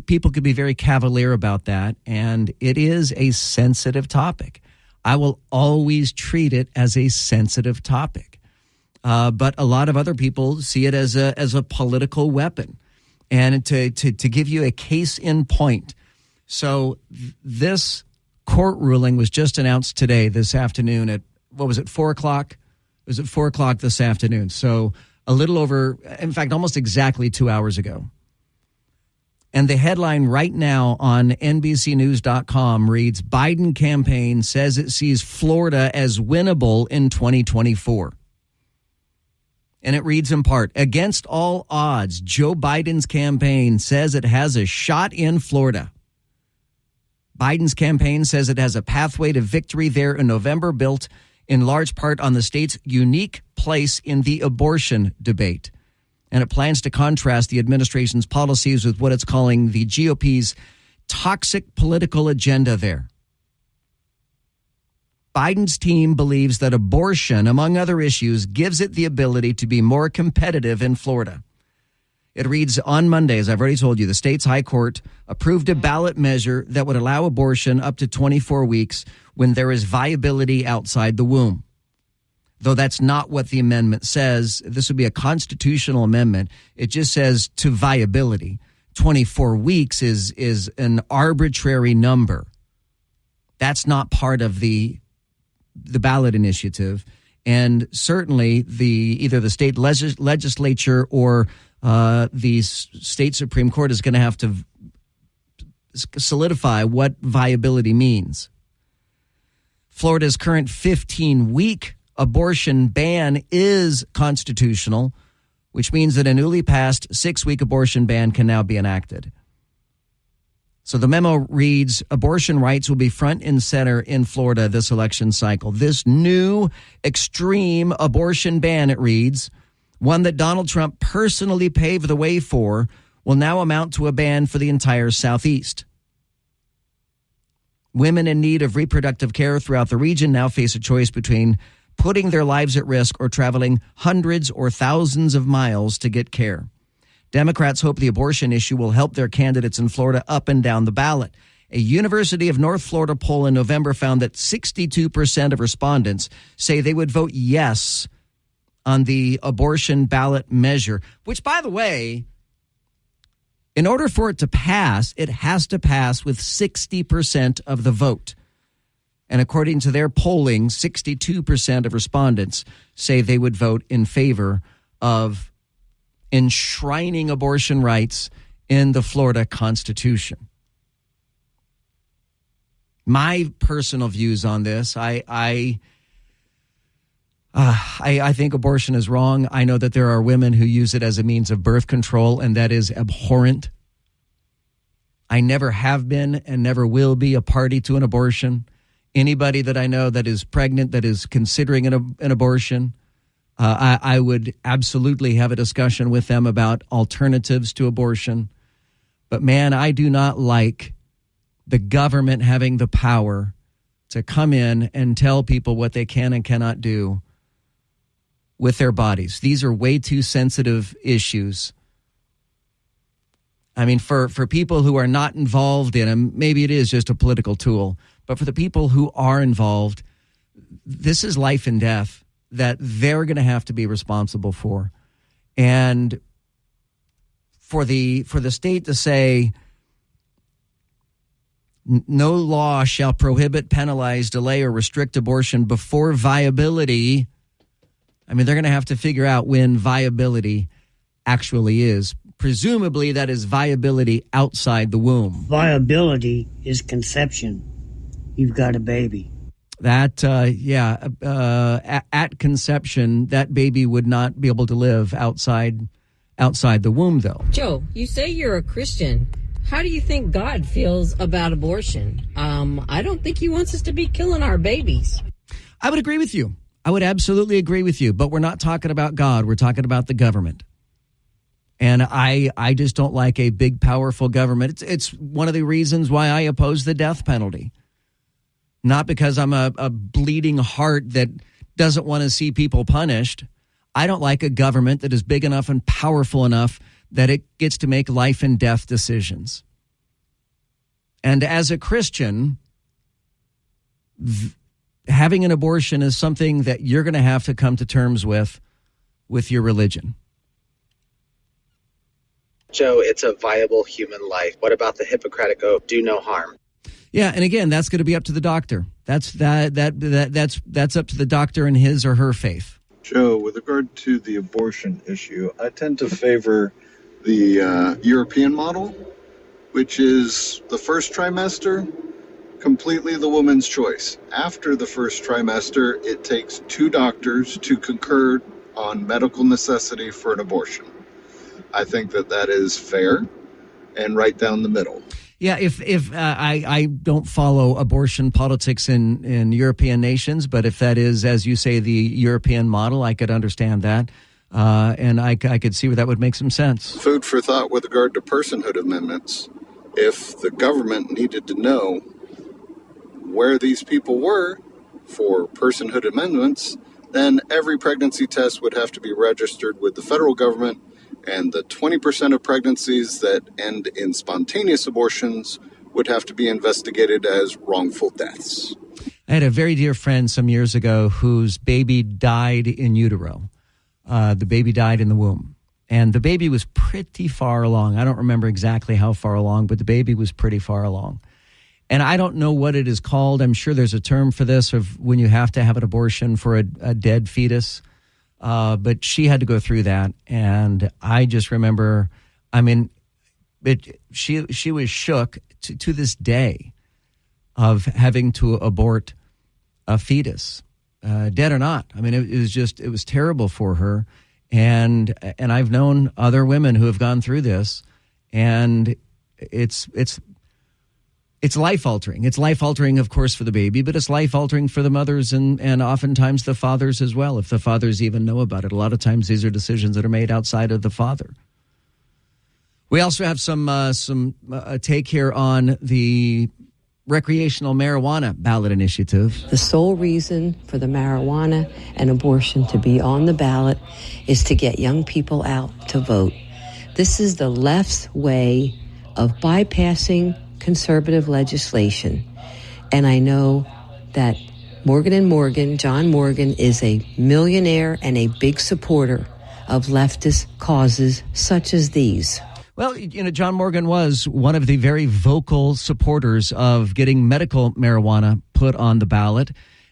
people could be very cavalier about that, and it is a sensitive topic. I will always treat it as a sensitive topic. But a lot of other people see it as a political weapon. And to give you a case in point, so this court ruling was just announced this afternoon at, 4 o'clock? It was at 4 o'clock this afternoon. So a little over, in fact, almost exactly 2 hours ago. And the headline right now on NBCnews.com reads, Biden campaign says it sees Florida as winnable in 2024. And it reads in part, against all odds, Joe Biden's campaign says it has a shot in Florida. Biden's campaign says it has a pathway to victory there in November, built in large part on the state's unique place in the abortion debate. And it plans to contrast the administration's policies with what it's calling the GOP's toxic political agenda there. Biden's team believes that abortion, among other issues, gives it the ability to be more competitive in Florida. It reads, on Monday, as I've already told you, the state's high court approved a ballot measure that would allow abortion up to 24 weeks when there is viability outside the womb. Though that's not what the amendment says. This would be a constitutional amendment. It just says to viability. 24 weeks is an arbitrary number. That's not part of the ballot initiative. And certainly either the state legislature or the state Supreme Court is going to have to solidify what viability means. Florida's current 15-week abortion ban is constitutional, which means that a newly passed 6-week abortion ban can now be enacted. So the memo reads, abortion rights will be front and center in Florida this election cycle. This new extreme abortion ban, it reads, one that Donald Trump personally paved the way for, will now amount to a ban for the entire Southeast. Women in need of reproductive care throughout the region now face a choice between putting their lives at risk or traveling hundreds or thousands of miles to get care. Democrats hope the abortion issue will help their candidates in Florida up and down the ballot. A University of North Florida poll in November found that 62% of respondents say they would vote yes on the abortion ballot measure, which, by the way, in order for it to pass, it has to pass with 60% of the vote. And according to their polling, 62% of respondents say they would vote in favor of enshrining abortion rights in the Florida Constitution. My personal views on this, I think abortion is wrong. I know that there are women who use it as a means of birth control, and that is abhorrent. I never have been and never will be a party to an abortion. Anybody that I know that is pregnant, that is considering an abortion, I would absolutely have a discussion with them about alternatives to abortion. But man, I do not like the government having the power to come in and tell people what they can and cannot do with their bodies. These are way too sensitive issues. I mean, for people who are not involved in them, maybe it is just a political tool. But for the people who are involved, this is life and death that they're going to have to be responsible for. And for the state to say, no law shall prohibit, penalize, delay, or restrict abortion before viability. I mean, they're going to have to figure out when viability actually is. Presumably, that is viability outside the womb. Viability is conception. You've got a baby. That, at conception, that baby would not be able to live outside the womb, though. Joe, you say you're a Christian. How do you think God feels about abortion? I don't think he wants us to be killing our babies. I would agree with you. I would absolutely agree with you. But we're not talking about God. We're talking about the government. And I just don't like a big, powerful government. It's one of the reasons why I oppose the death penalty. Not because I'm a bleeding heart that doesn't want to see people punished. I don't like a government that is big enough and powerful enough that it gets to make life and death decisions. And as a Christian, having an abortion is something that you're going to have to come to terms with your religion. Joe, it's a viable human life. What about the Hippocratic Oath? Do no harm. Yeah, and again, that's going to be up to the doctor. That's up to the doctor and his or her faith. Joe, with regard to the abortion issue, I tend to favor the European model, which is the first trimester, completely the woman's choice. After the first trimester, it takes 2 doctors to concur on medical necessity for an abortion. I think that is fair and right down the middle. Yeah, if I don't follow abortion politics in European nations, but if that is, as you say, the European model, I could understand that. And I could see where that would make some sense. Food for thought with regard to personhood amendments. If the government needed to know where these people were for personhood amendments, then every pregnancy test would have to be registered with the federal government, and the 20% of pregnancies that end in spontaneous abortions would have to be investigated as wrongful deaths. I had a very dear friend some years ago whose baby died in utero. The baby died in the womb. And the baby was pretty far along. I don't remember exactly how far along, but the baby was pretty far along. And I don't know what it is called. I'm sure there's a term for this, of when you have to have an abortion for a dead fetus. But she had to go through that. And I just remember, she was shook to this day of having to abort a fetus, dead or not. I mean, it was terrible for her. And I've known other women who have gone through this, and it's life altering. It's life altering, of course, for the baby, but it's life altering for the mothers and oftentimes the fathers as well, if the fathers even know about it. A lot of times these are decisions that are made outside of the father. We also have some take here on the recreational marijuana ballot initiative. The sole reason for the marijuana and abortion to be on the ballot is to get young people out to vote. This is the left's way of bypassing conservative legislation. And I know that Morgan & Morgan, John Morgan, is a millionaire and a big supporter of leftist causes such as these. Well, John Morgan was one of the very vocal supporters of getting medical marijuana put on the ballot.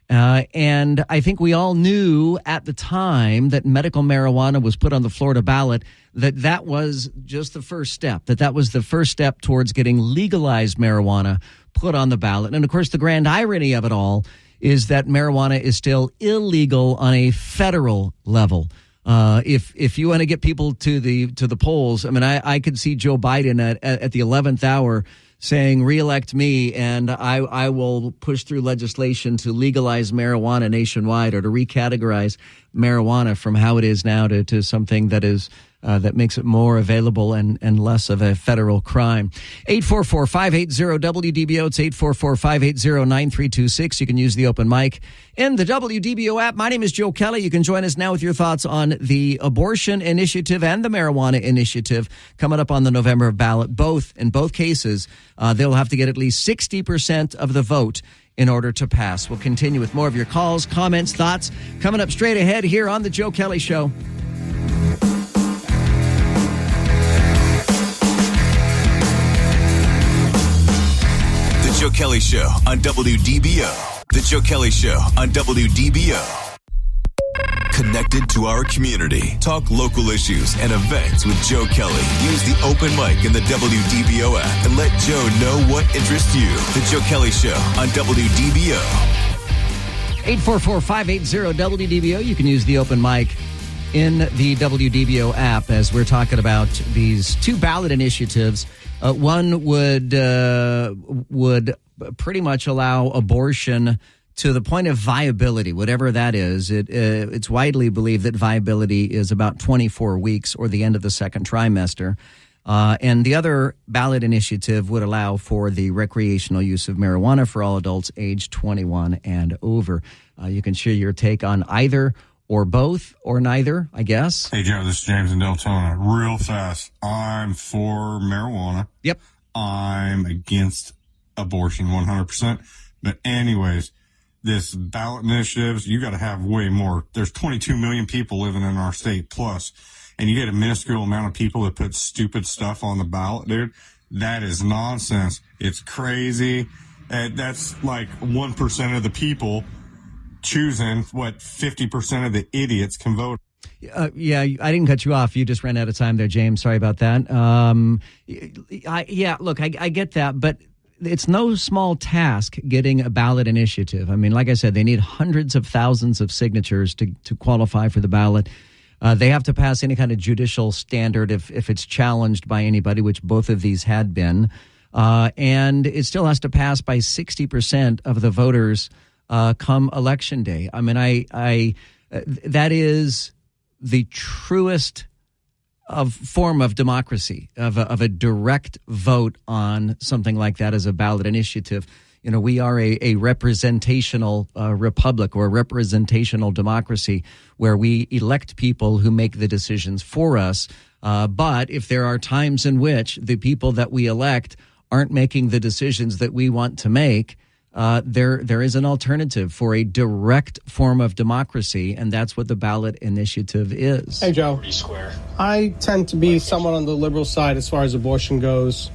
And I think we all knew at the time that medical marijuana was put on the Florida ballot, that was just the first step, that was the first step towards getting legalized marijuana put on the ballot. And of course, the grand irony of it all is that marijuana is still illegal on a federal level. If you want to get people to the polls, I mean, I could see Joe Biden at the 11th hour saying, reelect me, and I will push through legislation to legalize marijuana nationwide, or to recategorize marijuana from how it is now to something that is that makes it more available and less of a federal crime. 844-580-WDBO. It's 844-580-9326. You can use the open mic in the WDBO app. My name is Joe Kelley. You can join us now with your thoughts on the abortion initiative and the marijuana initiative coming up on the November ballot. In both cases, they'll have to get at least 60% of the vote in order to pass. We'll continue with more of your calls, comments, thoughts coming up straight ahead here on The Joe Kelley Show. The Joe Kelley Show on WDBO. The Joe Kelley Show on WDBO. Connected to our community. Talk local issues and events with Joe Kelley. Use the open mic in the WDBO app and let Joe know what interests you. The Joe Kelley Show on WDBO. 844-580-WDBO. You can use the open mic in the WDBO app as we're talking about these two ballot initiatives. One would pretty much allow abortion to the point of viability, whatever that is. It's widely believed that viability is about 24 weeks or the end of the second trimester. And the other ballot initiative would allow for the recreational use of marijuana for all adults age 21 and over. You can share your take on either or both or neither, I guess. Hey, Joe, this is James in Deltona. Real fast. I'm for marijuana. Yep. I'm against abortion 100%. But anyways, this ballot initiatives, you got to have way more. There's 22 million people living in our state plus, and you get a minuscule amount of people that put stupid stuff on the ballot, dude. That is nonsense. It's crazy. That's like 1% of the people choosing what 50% of the idiots can vote. Yeah, I didn't cut you off. You just ran out of time there, James. Sorry about that. Look, I get that, but it's no small task getting a ballot initiative. I mean, like I said, they need hundreds of thousands of signatures to qualify for the ballot. They have to pass any kind of judicial standard if it's challenged by anybody, which both of these had been. And it still has to pass by 60% of the voters come election day. I mean, that is the truest form of democracy, of a direct vote on something like that as a ballot initiative. You know, we are a representational republic or a representational democracy where we elect people who make the decisions for us. But if there are times in which the people that we elect aren't making the decisions that we want to make, there is an alternative for a direct form of democracy, and that's what the ballot initiative is. Hey, Joe. I tend to be somewhat on the liberal side as far as abortion goes,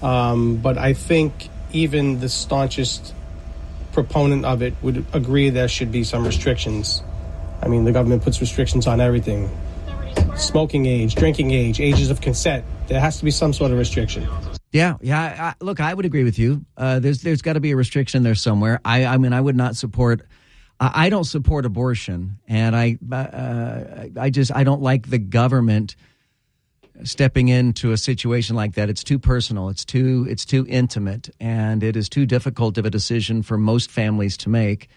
but I think even the staunchest proponent of it would agree there should be some restrictions. I mean, the government puts restrictions on everything. Smoking age, drinking age, ages of consent. There has to be some sort of restriction. Yeah. Look, I would agree with you. There's got to be a restriction there somewhere. I mean, I would not support. I don't support abortion, and I don't like the government stepping into a situation like that. It's too personal. It's too intimate, and it is too difficult of a decision for most families to make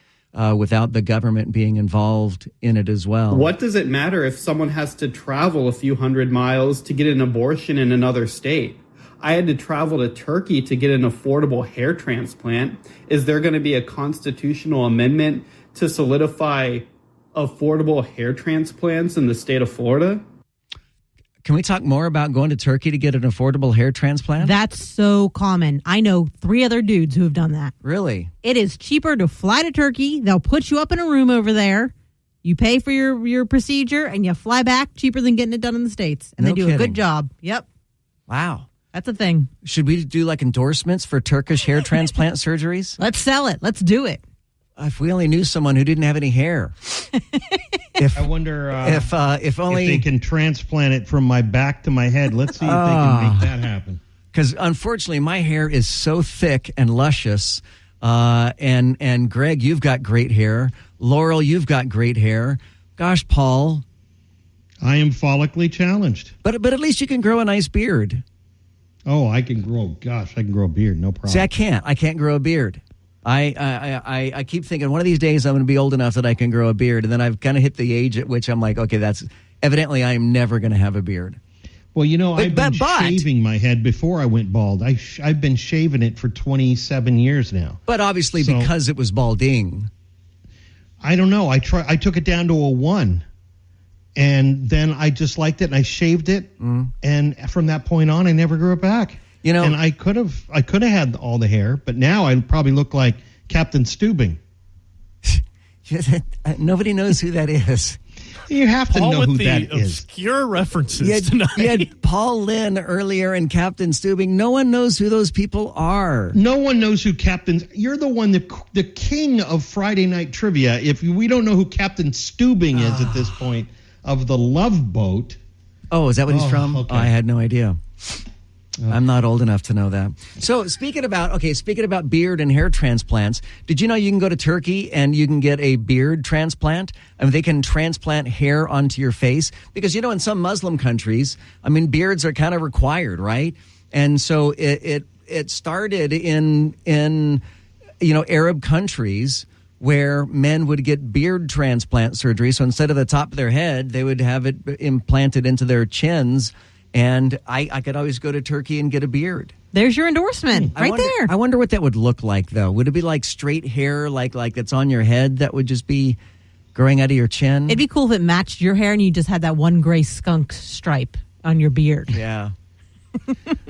without the government being involved in it as well. What does it matter if someone has to travel a few hundred miles to get an abortion in another state? I had to travel to Turkey to get an affordable hair transplant. Is there going to be a constitutional amendment to solidify affordable hair transplants in the state of Florida? Can we talk more about going to Turkey to get an affordable hair transplant? That's so common. I know 3 other dudes who have done that. Really? It is cheaper to fly to Turkey. They'll put you up in a room over there. You pay for your procedure, and you fly back cheaper than getting it done in the States. And they do a good job. Yep. Wow. That's a thing. Should we do like endorsements for Turkish hair transplant surgeries? Let's sell it. Let's do it. If we only knew someone who didn't have any hair. I wonder if only they can transplant it from my back to my head. Let's see if they can make that happen. Because unfortunately, my hair is so thick and luscious. And Greg, you've got great hair. Laurel, you've got great hair. Gosh, Paul, I am follically challenged. But at least you can grow a nice beard. Oh, I can grow a beard, no problem. See, I can't grow a beard. I keep thinking one of these days I'm going to be old enough that I can grow a beard, and then I've kind of hit the age at which I'm like, okay, that's evidently I am never going to have a beard. Well, I've been shaving my head before I went bald. I've been shaving it for 27 years now. But obviously because it was balding. I don't know. I took it down to a 1. And then I just liked it, and I shaved it, and from that point on, I never grew it back. And I could have had all the hair, but now I probably look like Captain Steubing. Nobody knows who that is. You have to know who that is. Obscure references tonight. You had Paul Lynn earlier and Captain Steubing. No one knows who those people are. No one knows who Captain. You're the one, the king of Friday night trivia. If we don't know who Captain Steubing is at this point of the Love Boat. Oh, is that what he's from? Okay. Oh, I had no idea. I'm not old enough to know that. So speaking about beard and hair transplants, did you know you can go to Turkey and you can get a beard transplant? I mean, they can transplant hair onto your face because, in some Muslim countries, beards are kind of required, right? And so it started in Arab countries where men would get beard transplant surgery. So instead of the top of their head, they would have it implanted into their chins. And I could always go to Turkey and get a beard. There's your endorsement there. I wonder what that would look like, though. Would it be like straight hair, like that's on your head that would just be growing out of your chin? It'd be cool if it matched your hair and you just had that one gray skunk stripe on your beard. Yeah.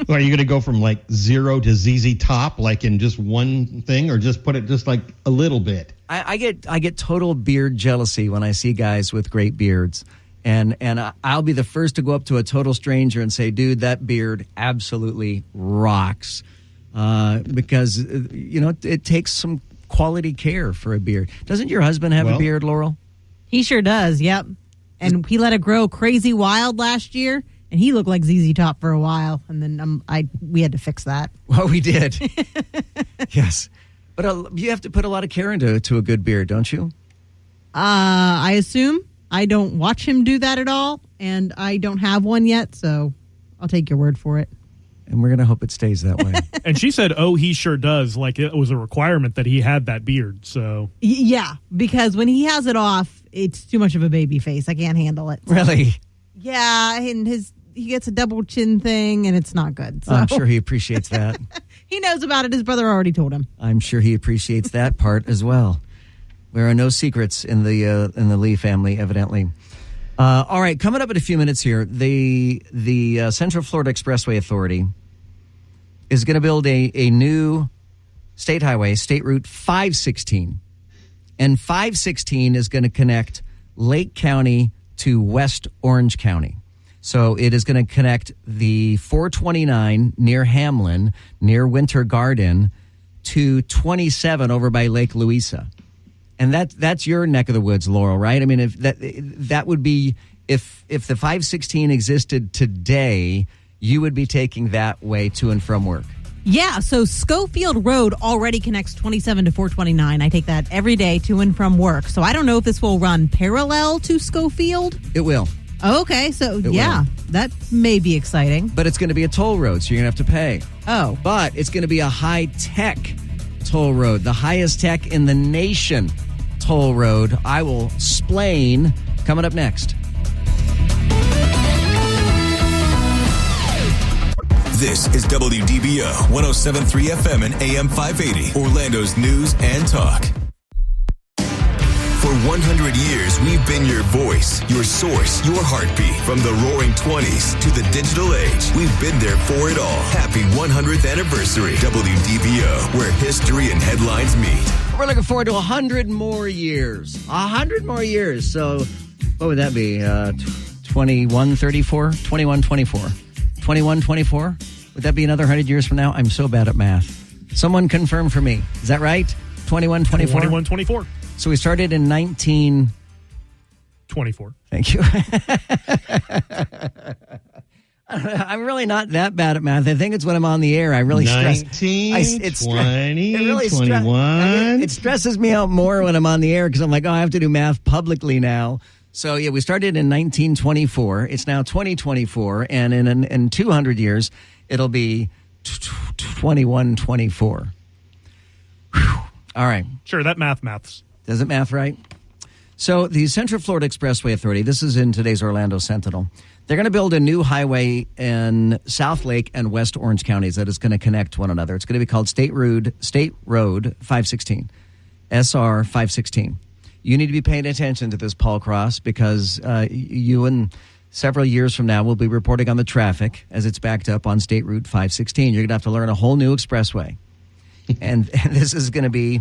Are you going to go from like 0 to ZZ Top, like in just one thing, or just put it just like a little bit? I get total beard jealousy when I see guys with great beards. And I'll be the first to go up to a total stranger and say, dude, that beard absolutely rocks. Because, it takes some quality care for a beard. Doesn't your husband have a beard, Laurel? He sure does, yep. And he let it grow crazy wild last year, and he looked like ZZ Top for a while. And then we had to fix that. Well, we did. Yes. But you have to put a lot of care into a good beard, don't you? I assume. I don't watch him do that at all, and I don't have one yet, so I'll take your word for it. And we're going to hope it stays that way. And she said, oh, he sure does. Like it was a requirement that he had that beard. So yeah, because when he has it off, it's too much of a baby face. I can't handle it. So. Really? Yeah, and he gets a double chin thing, and it's not good. So. I'm sure he appreciates that. He knows about it. His brother already told him. I'm sure he appreciates that part as well. There are no secrets in the Lee family, evidently. All right, coming up in a few minutes here, the Central Florida Expressway Authority is going to build a new state highway, State Route 516. And 516 is going to connect Lake County to West Orange County. So it is going to connect the 429 near Hamlin, near Winter Garden, to 27 over by Lake Louisa. And that's your neck of the woods, Laurel, right? I mean, if that would be if the 516 existed today, you would be taking that way to and from work. Yeah, so Schofield Road already connects 27 to 429. I take that every day to and from work. So I don't know if this will run parallel to Schofield. It will. Okay, so that may be exciting. But it's going to be a toll road, so you're going to have to pay. Oh. But it's going to be a high-tech toll road, the highest tech in the nation toll road. I will explain coming up next. This is WDBO 107.3 FM and AM 580, Orlando's news and talk. For 100 years, we've been your voice, your source, your heartbeat. From the roaring 20s to the digital age, we've been there for it all. Happy 100th anniversary, WDBO, where history and headlines meet. We're looking forward to 100 more years. 100 more years. So what would that be? 2134? 2124? 2124? Would that be another 100 years from now? I'm so bad at math. Someone confirm for me. Is that right? 2124? 2124. So we started in 1924. Thank you. I'm really not that bad at math. I think it's when I'm on the air. I really stress. 21. It stresses me out more when I'm on the air because I'm like, oh, I have to do math publicly now. So, yeah, we started in 1924. It's now 2024. And in 200 years, it'll be 2124. All right. Sure, that maths. Does it math right? So the Central Florida Expressway Authority, this is in today's Orlando Sentinel, they're going to build a new highway in South Lake and West Orange counties that is going to connect one another. It's going to be called State Road 516, SR 516. You need to be paying attention to this, Paul Cross, because you and several years from now will be reporting on the traffic as it's backed up on State Route 516. You're going to have to learn a whole new expressway. and this is going to be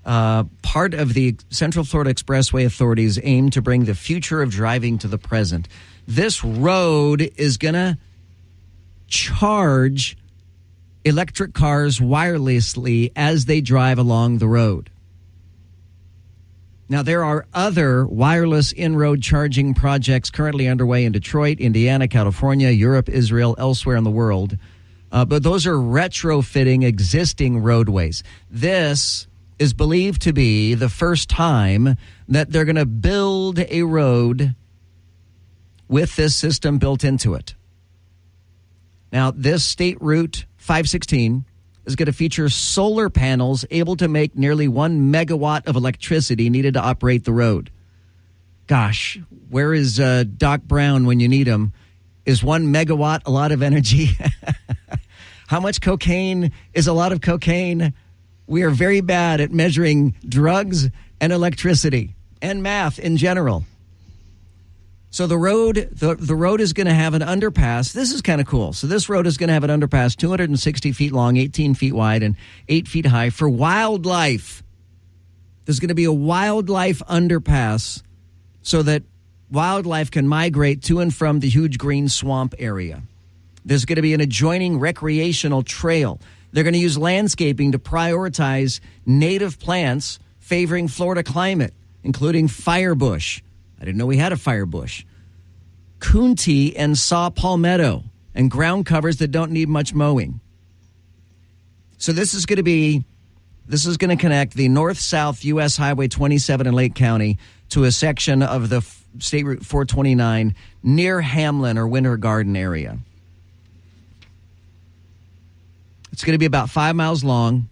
part of the Central Florida Expressway Authority's aim to bring the future of driving to the present. This road is going to charge electric cars wirelessly as they drive along the road. Now, there are other wireless in-road charging projects currently underway in Detroit, Indiana, California, Europe, Israel, elsewhere in the world. But those are retrofitting existing roadways. This is believed to be the first time that they're going to build a road with this system built into it. Now, this State Route 516 is going to feature solar panels able to make nearly 1 megawatt of electricity needed to operate the road. Gosh, where is Doc Brown when you need him? Is 1 megawatt a lot of energy? How much cocaine is a lot of cocaine? We are very bad at measuring drugs and electricity and math in general. So the road is going to have an underpass. This is kind of cool. So this road is going to have an underpass 260 feet long, 18 feet wide, and 8 feet high for wildlife. There's going to be a wildlife underpass so that wildlife can migrate to and from the huge green swamp area. There's going to be an adjoining recreational trail. They're going to use landscaping to prioritize native plants favoring Florida climate, including firebush. I didn't know we had a firebush. Coontie and saw palmetto and ground covers that don't need much mowing. So this is going to connect the north-south U.S. Highway 27 in Lake County to a section of the State Route 429 near Hamlin or Winter Garden area. It's going to be about 5 miles long.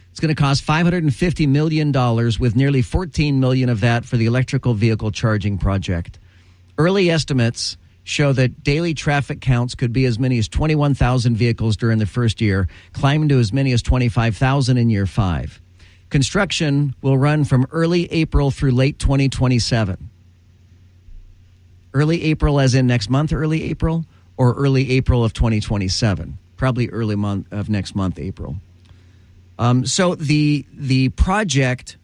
It's going to cost $550 million, with nearly $14 million of that for the electrical vehicle charging project. Early estimates show that daily traffic counts could be as many as 21,000 vehicles during the first year, climbing to as many as 25,000 in year 5. Construction will run from early April through late 2027. Early April as in next month, early April, or early April of 2027? Probably early month of next month, April. So the project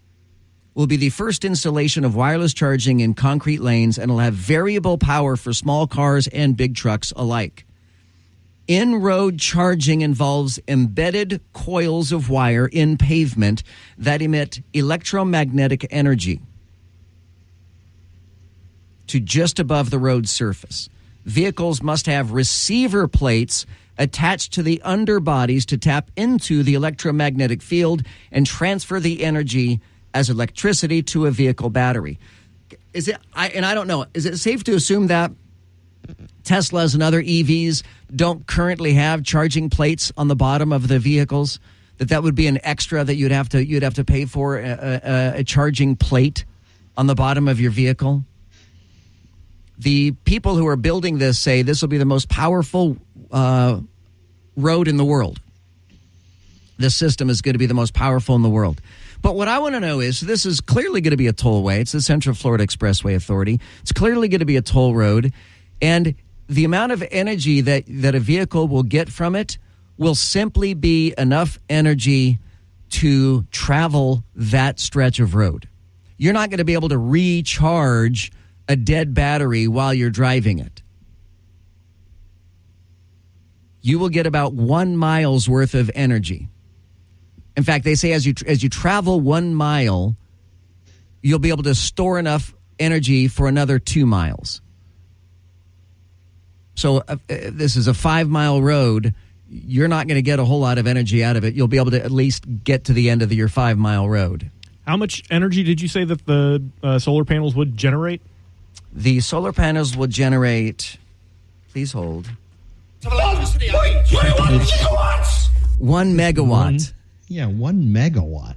will be the first installation of wireless charging in concrete lanes, and will have variable power for small cars and big trucks alike. In-road charging involves embedded coils of wire in pavement that emit electromagnetic energy to just above the road surface. Vehicles must have receiver plates attached to the underbodies to tap into the electromagnetic field and transfer the energy as electricity to a vehicle battery. I don't know, is it safe to assume that Teslas and other EVs don't currently have charging plates on the bottom of the vehicles? That would be an extra that you'd have to pay for, a charging plate on the bottom of your vehicle? The people who are building this say this will be the most powerful road in the world. This system is going to be the most powerful in the world. But what I want to know is, this is clearly going to be a tollway. It's the Central Florida Expressway Authority. It's clearly going to be a toll road. And the amount of energy that a vehicle will get from it will simply be enough energy to travel that stretch of road. You're not going to be able to recharge a dead battery while you're driving it. You will get about 1 mile's worth of energy. In fact, they say as you travel 1 mile, you'll be able to store enough energy for another 2 miles. So this is a 5-mile road. You're not going to get a whole lot of energy out of it. You'll be able to at least get to the end of your 5-mile road. How much energy did you say that the solar panels would generate? The solar panels will generate, please hold, 1 megawatt. 1 megawatt.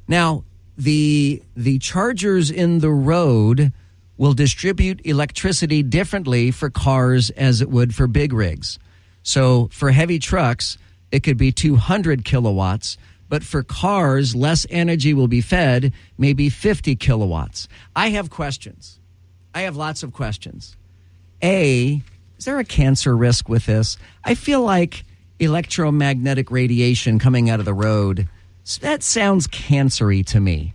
Now, the chargers in the road will distribute electricity differently for cars as it would for big rigs. So for heavy trucks, it could be 200 kilowatts, but for cars, less energy will be fed, maybe 50 kilowatts. I have questions. I have lots of questions. A, is there a cancer risk with this? I feel like electromagnetic radiation coming out of the road, that sounds cancery to me,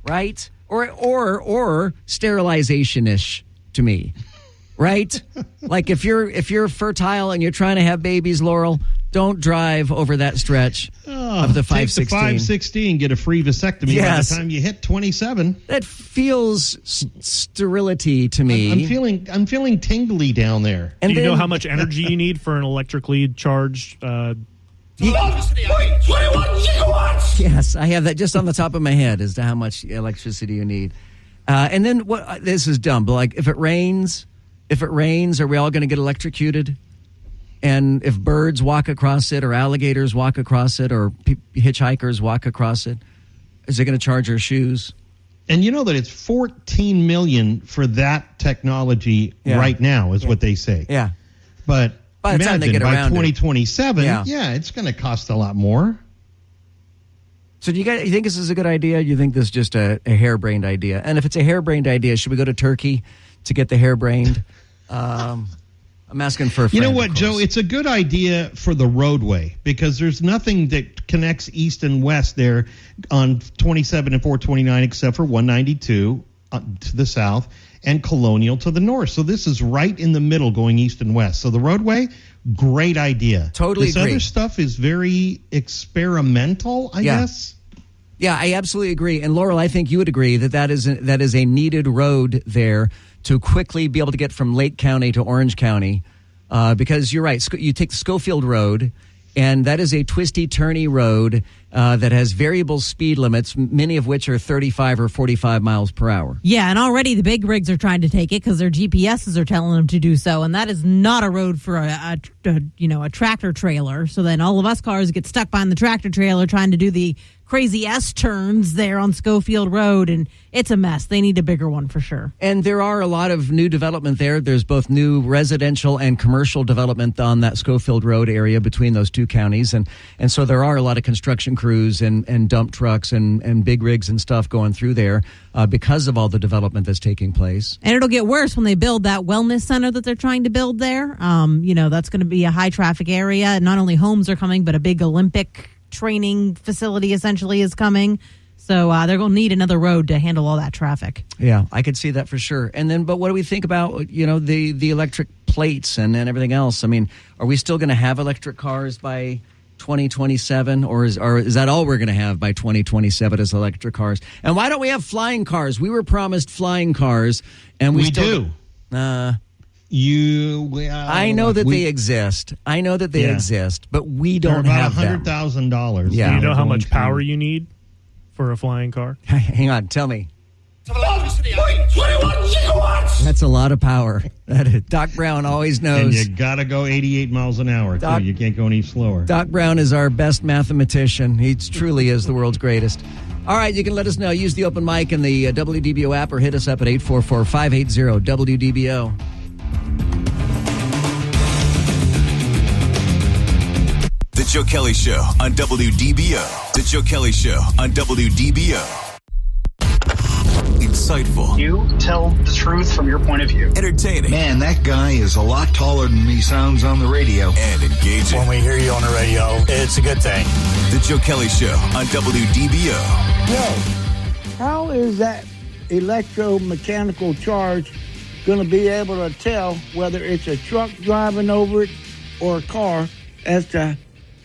right? Or sterilization-ish to me, right? Like if you're fertile and you're trying to have babies, Laurel, don't drive over that stretch of the 516. Take the 516, get a free vasectomy by the time you hit 27. That feels sterility to me. I'm feeling tingly down there. And do you know how much energy you need for an electrically charged? Yes, I have that just on the top of my head as to how much electricity you need. And then what? This is dumb, but like if it rains, are we all going to get electrocuted? And if birds walk across it, or alligators walk across it, or hitchhikers walk across it, is it going to charge our shoes? And you know that it's $14 million for that technology right now, is what they say. Yeah, but by the time they get by around 2027, it's going to cost a lot more. So you think this is a good idea? You think this is just a harebrained idea? And if it's a harebrained idea, should we go to Turkey to get the harebrained? I'm asking for a friend. You know what, Joe? It's a good idea for the roadway because there's nothing that connects east and west there on 27 and 429 except for 192 to the south and Colonial to the north. So this is right in the middle going east and west. So the roadway, great idea. Totally agree. This other stuff is very experimental, I guess. Yeah, I absolutely agree. And Laurel, I think you would agree that is a needed road there to quickly be able to get from Lake County to Orange County, because you're right. You take the Schofield Road, and that is a twisty, turny road that has variable speed limits, many of which are 35 or 45 miles per hour. Yeah, and already the big rigs are trying to take it because their GPSs are telling them to do so, and that is not a road for a tractor trailer. So then all of us cars get stuck behind the tractor trailer trying to do the crazy S-turns there on Schofield Road, and it's a mess. They need a bigger one for sure. And there are a lot of new development there. There's both new residential and commercial development on that Schofield Road area between those two counties. And so there are a lot of construction crews and dump trucks and big rigs and stuff going through there because of all the development that's taking place. And it'll get worse when they build that wellness center that they're trying to build there. That's going to be a high traffic area. Not only homes are coming, but a big Olympic training facility essentially is coming. So they're going to need another road to handle all that traffic. Yeah, I could see that for sure. And then, but what do we think about, the electric plates and everything else? I mean, are we still going to have electric cars by 2027, or is that all we're going to have by 2027 is electric cars? And why don't we have flying cars? We were promised flying cars, and we still do. I know that they exist. I know that they exist, but we don't have them. $100,000. Yeah. Do you know how much power you need for a flying car? Hang on, tell me. 21 gigawatts. That's a lot of power. Doc Brown always knows. And you got to go 88 miles an hour, too. You can't go any slower. Doc Brown is our best mathematician. He truly is the world's greatest. All right, you can let us know. Use the open mic in the WDBO app or hit us up at 844-580-WDBO. The Joe Kelley Show on WDBO. The Joe Kelley Show on WDBO. Insightful. You tell the truth from your point of view. Entertaining. Man, that guy is a lot taller than he sounds on the radio. And engaging. When we hear you on the radio, it's a good thing. The Joe Kelley Show on WDBO. Joe, how is that electromechanical charge going to be able to tell whether it's a truck driving over it or a car as to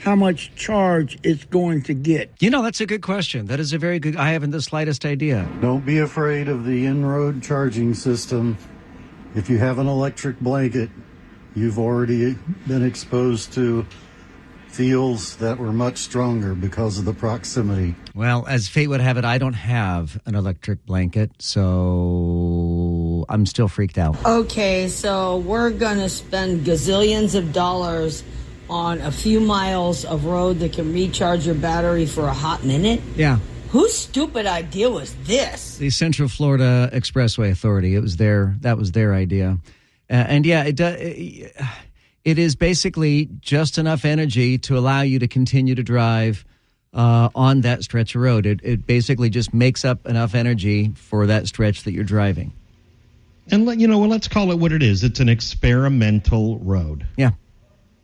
how much charge it's going to get? You know, that's a good question. That is a very good. I haven't the slightest idea. Don't be afraid of the in-road charging system. If you have an electric blanket, you've already been exposed to fields that were much stronger because of the proximity. Well, as fate would have it, I don't have an electric blanket, so I'm still freaked out. Okay, so we're going to spend gazillions of dollars on a few miles of road that can recharge your battery for a hot minute? Yeah. Whose stupid idea was this? The Central Florida Expressway Authority. That was their idea. And yeah, it is basically just enough energy to allow you to continue to drive on that stretch of road. It basically just makes up enough energy for that stretch that you're driving. And let's call it what it is. It's an experimental road. Yeah.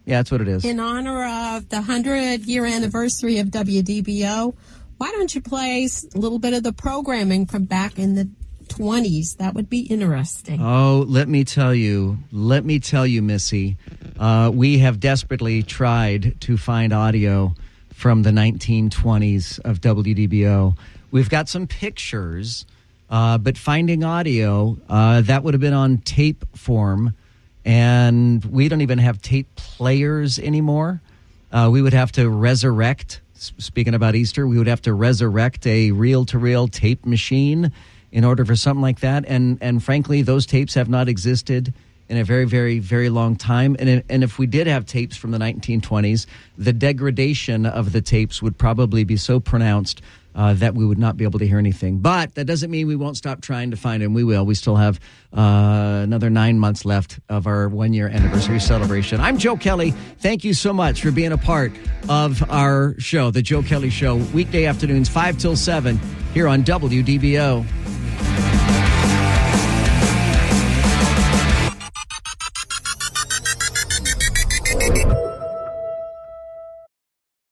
Yeah, that's what it is. In honor of the 100-year anniversary of WDBO, why don't you play a little bit of the programming from back in the 20s? That would be interesting. Oh, let me tell you, Missy, we have desperately tried to find audio from the 1920s of WDBO. We've got some pictures, but finding audio, that would have been on tape form. And we don't even have tape players anymore. We would have to resurrect, speaking about Easter, we would have to resurrect a reel-to-reel tape machine in order for something like that. And frankly, those tapes have not existed in a very, very, very long time. And if we did have tapes from the 1920s, the degradation of the tapes would probably be so pronounced that we would not be able to hear anything. But that doesn't mean we won't stop trying to find them. We will. We still have another 9 months left of our 1-year anniversary celebration. I'm Joe Kelley. Thank you so much for being a part of our show, The Joe Kelley Show, weekday afternoons 5 till 7 here on WDBO.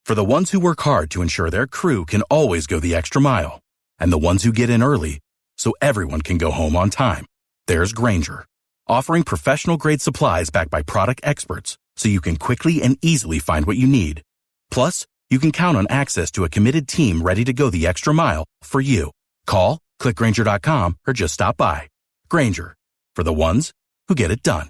For the ones who work hard to ensure their crew can always go the extra mile, and the ones who get in early so everyone can go home on time, there's Grainger, offering professional-grade supplies backed by product experts so you can quickly and easily find what you need. Plus, you can count on access to a committed team ready to go the extra mile for you. Call, click Grainger.com, or just stop by. Grainger, for the ones who get it done.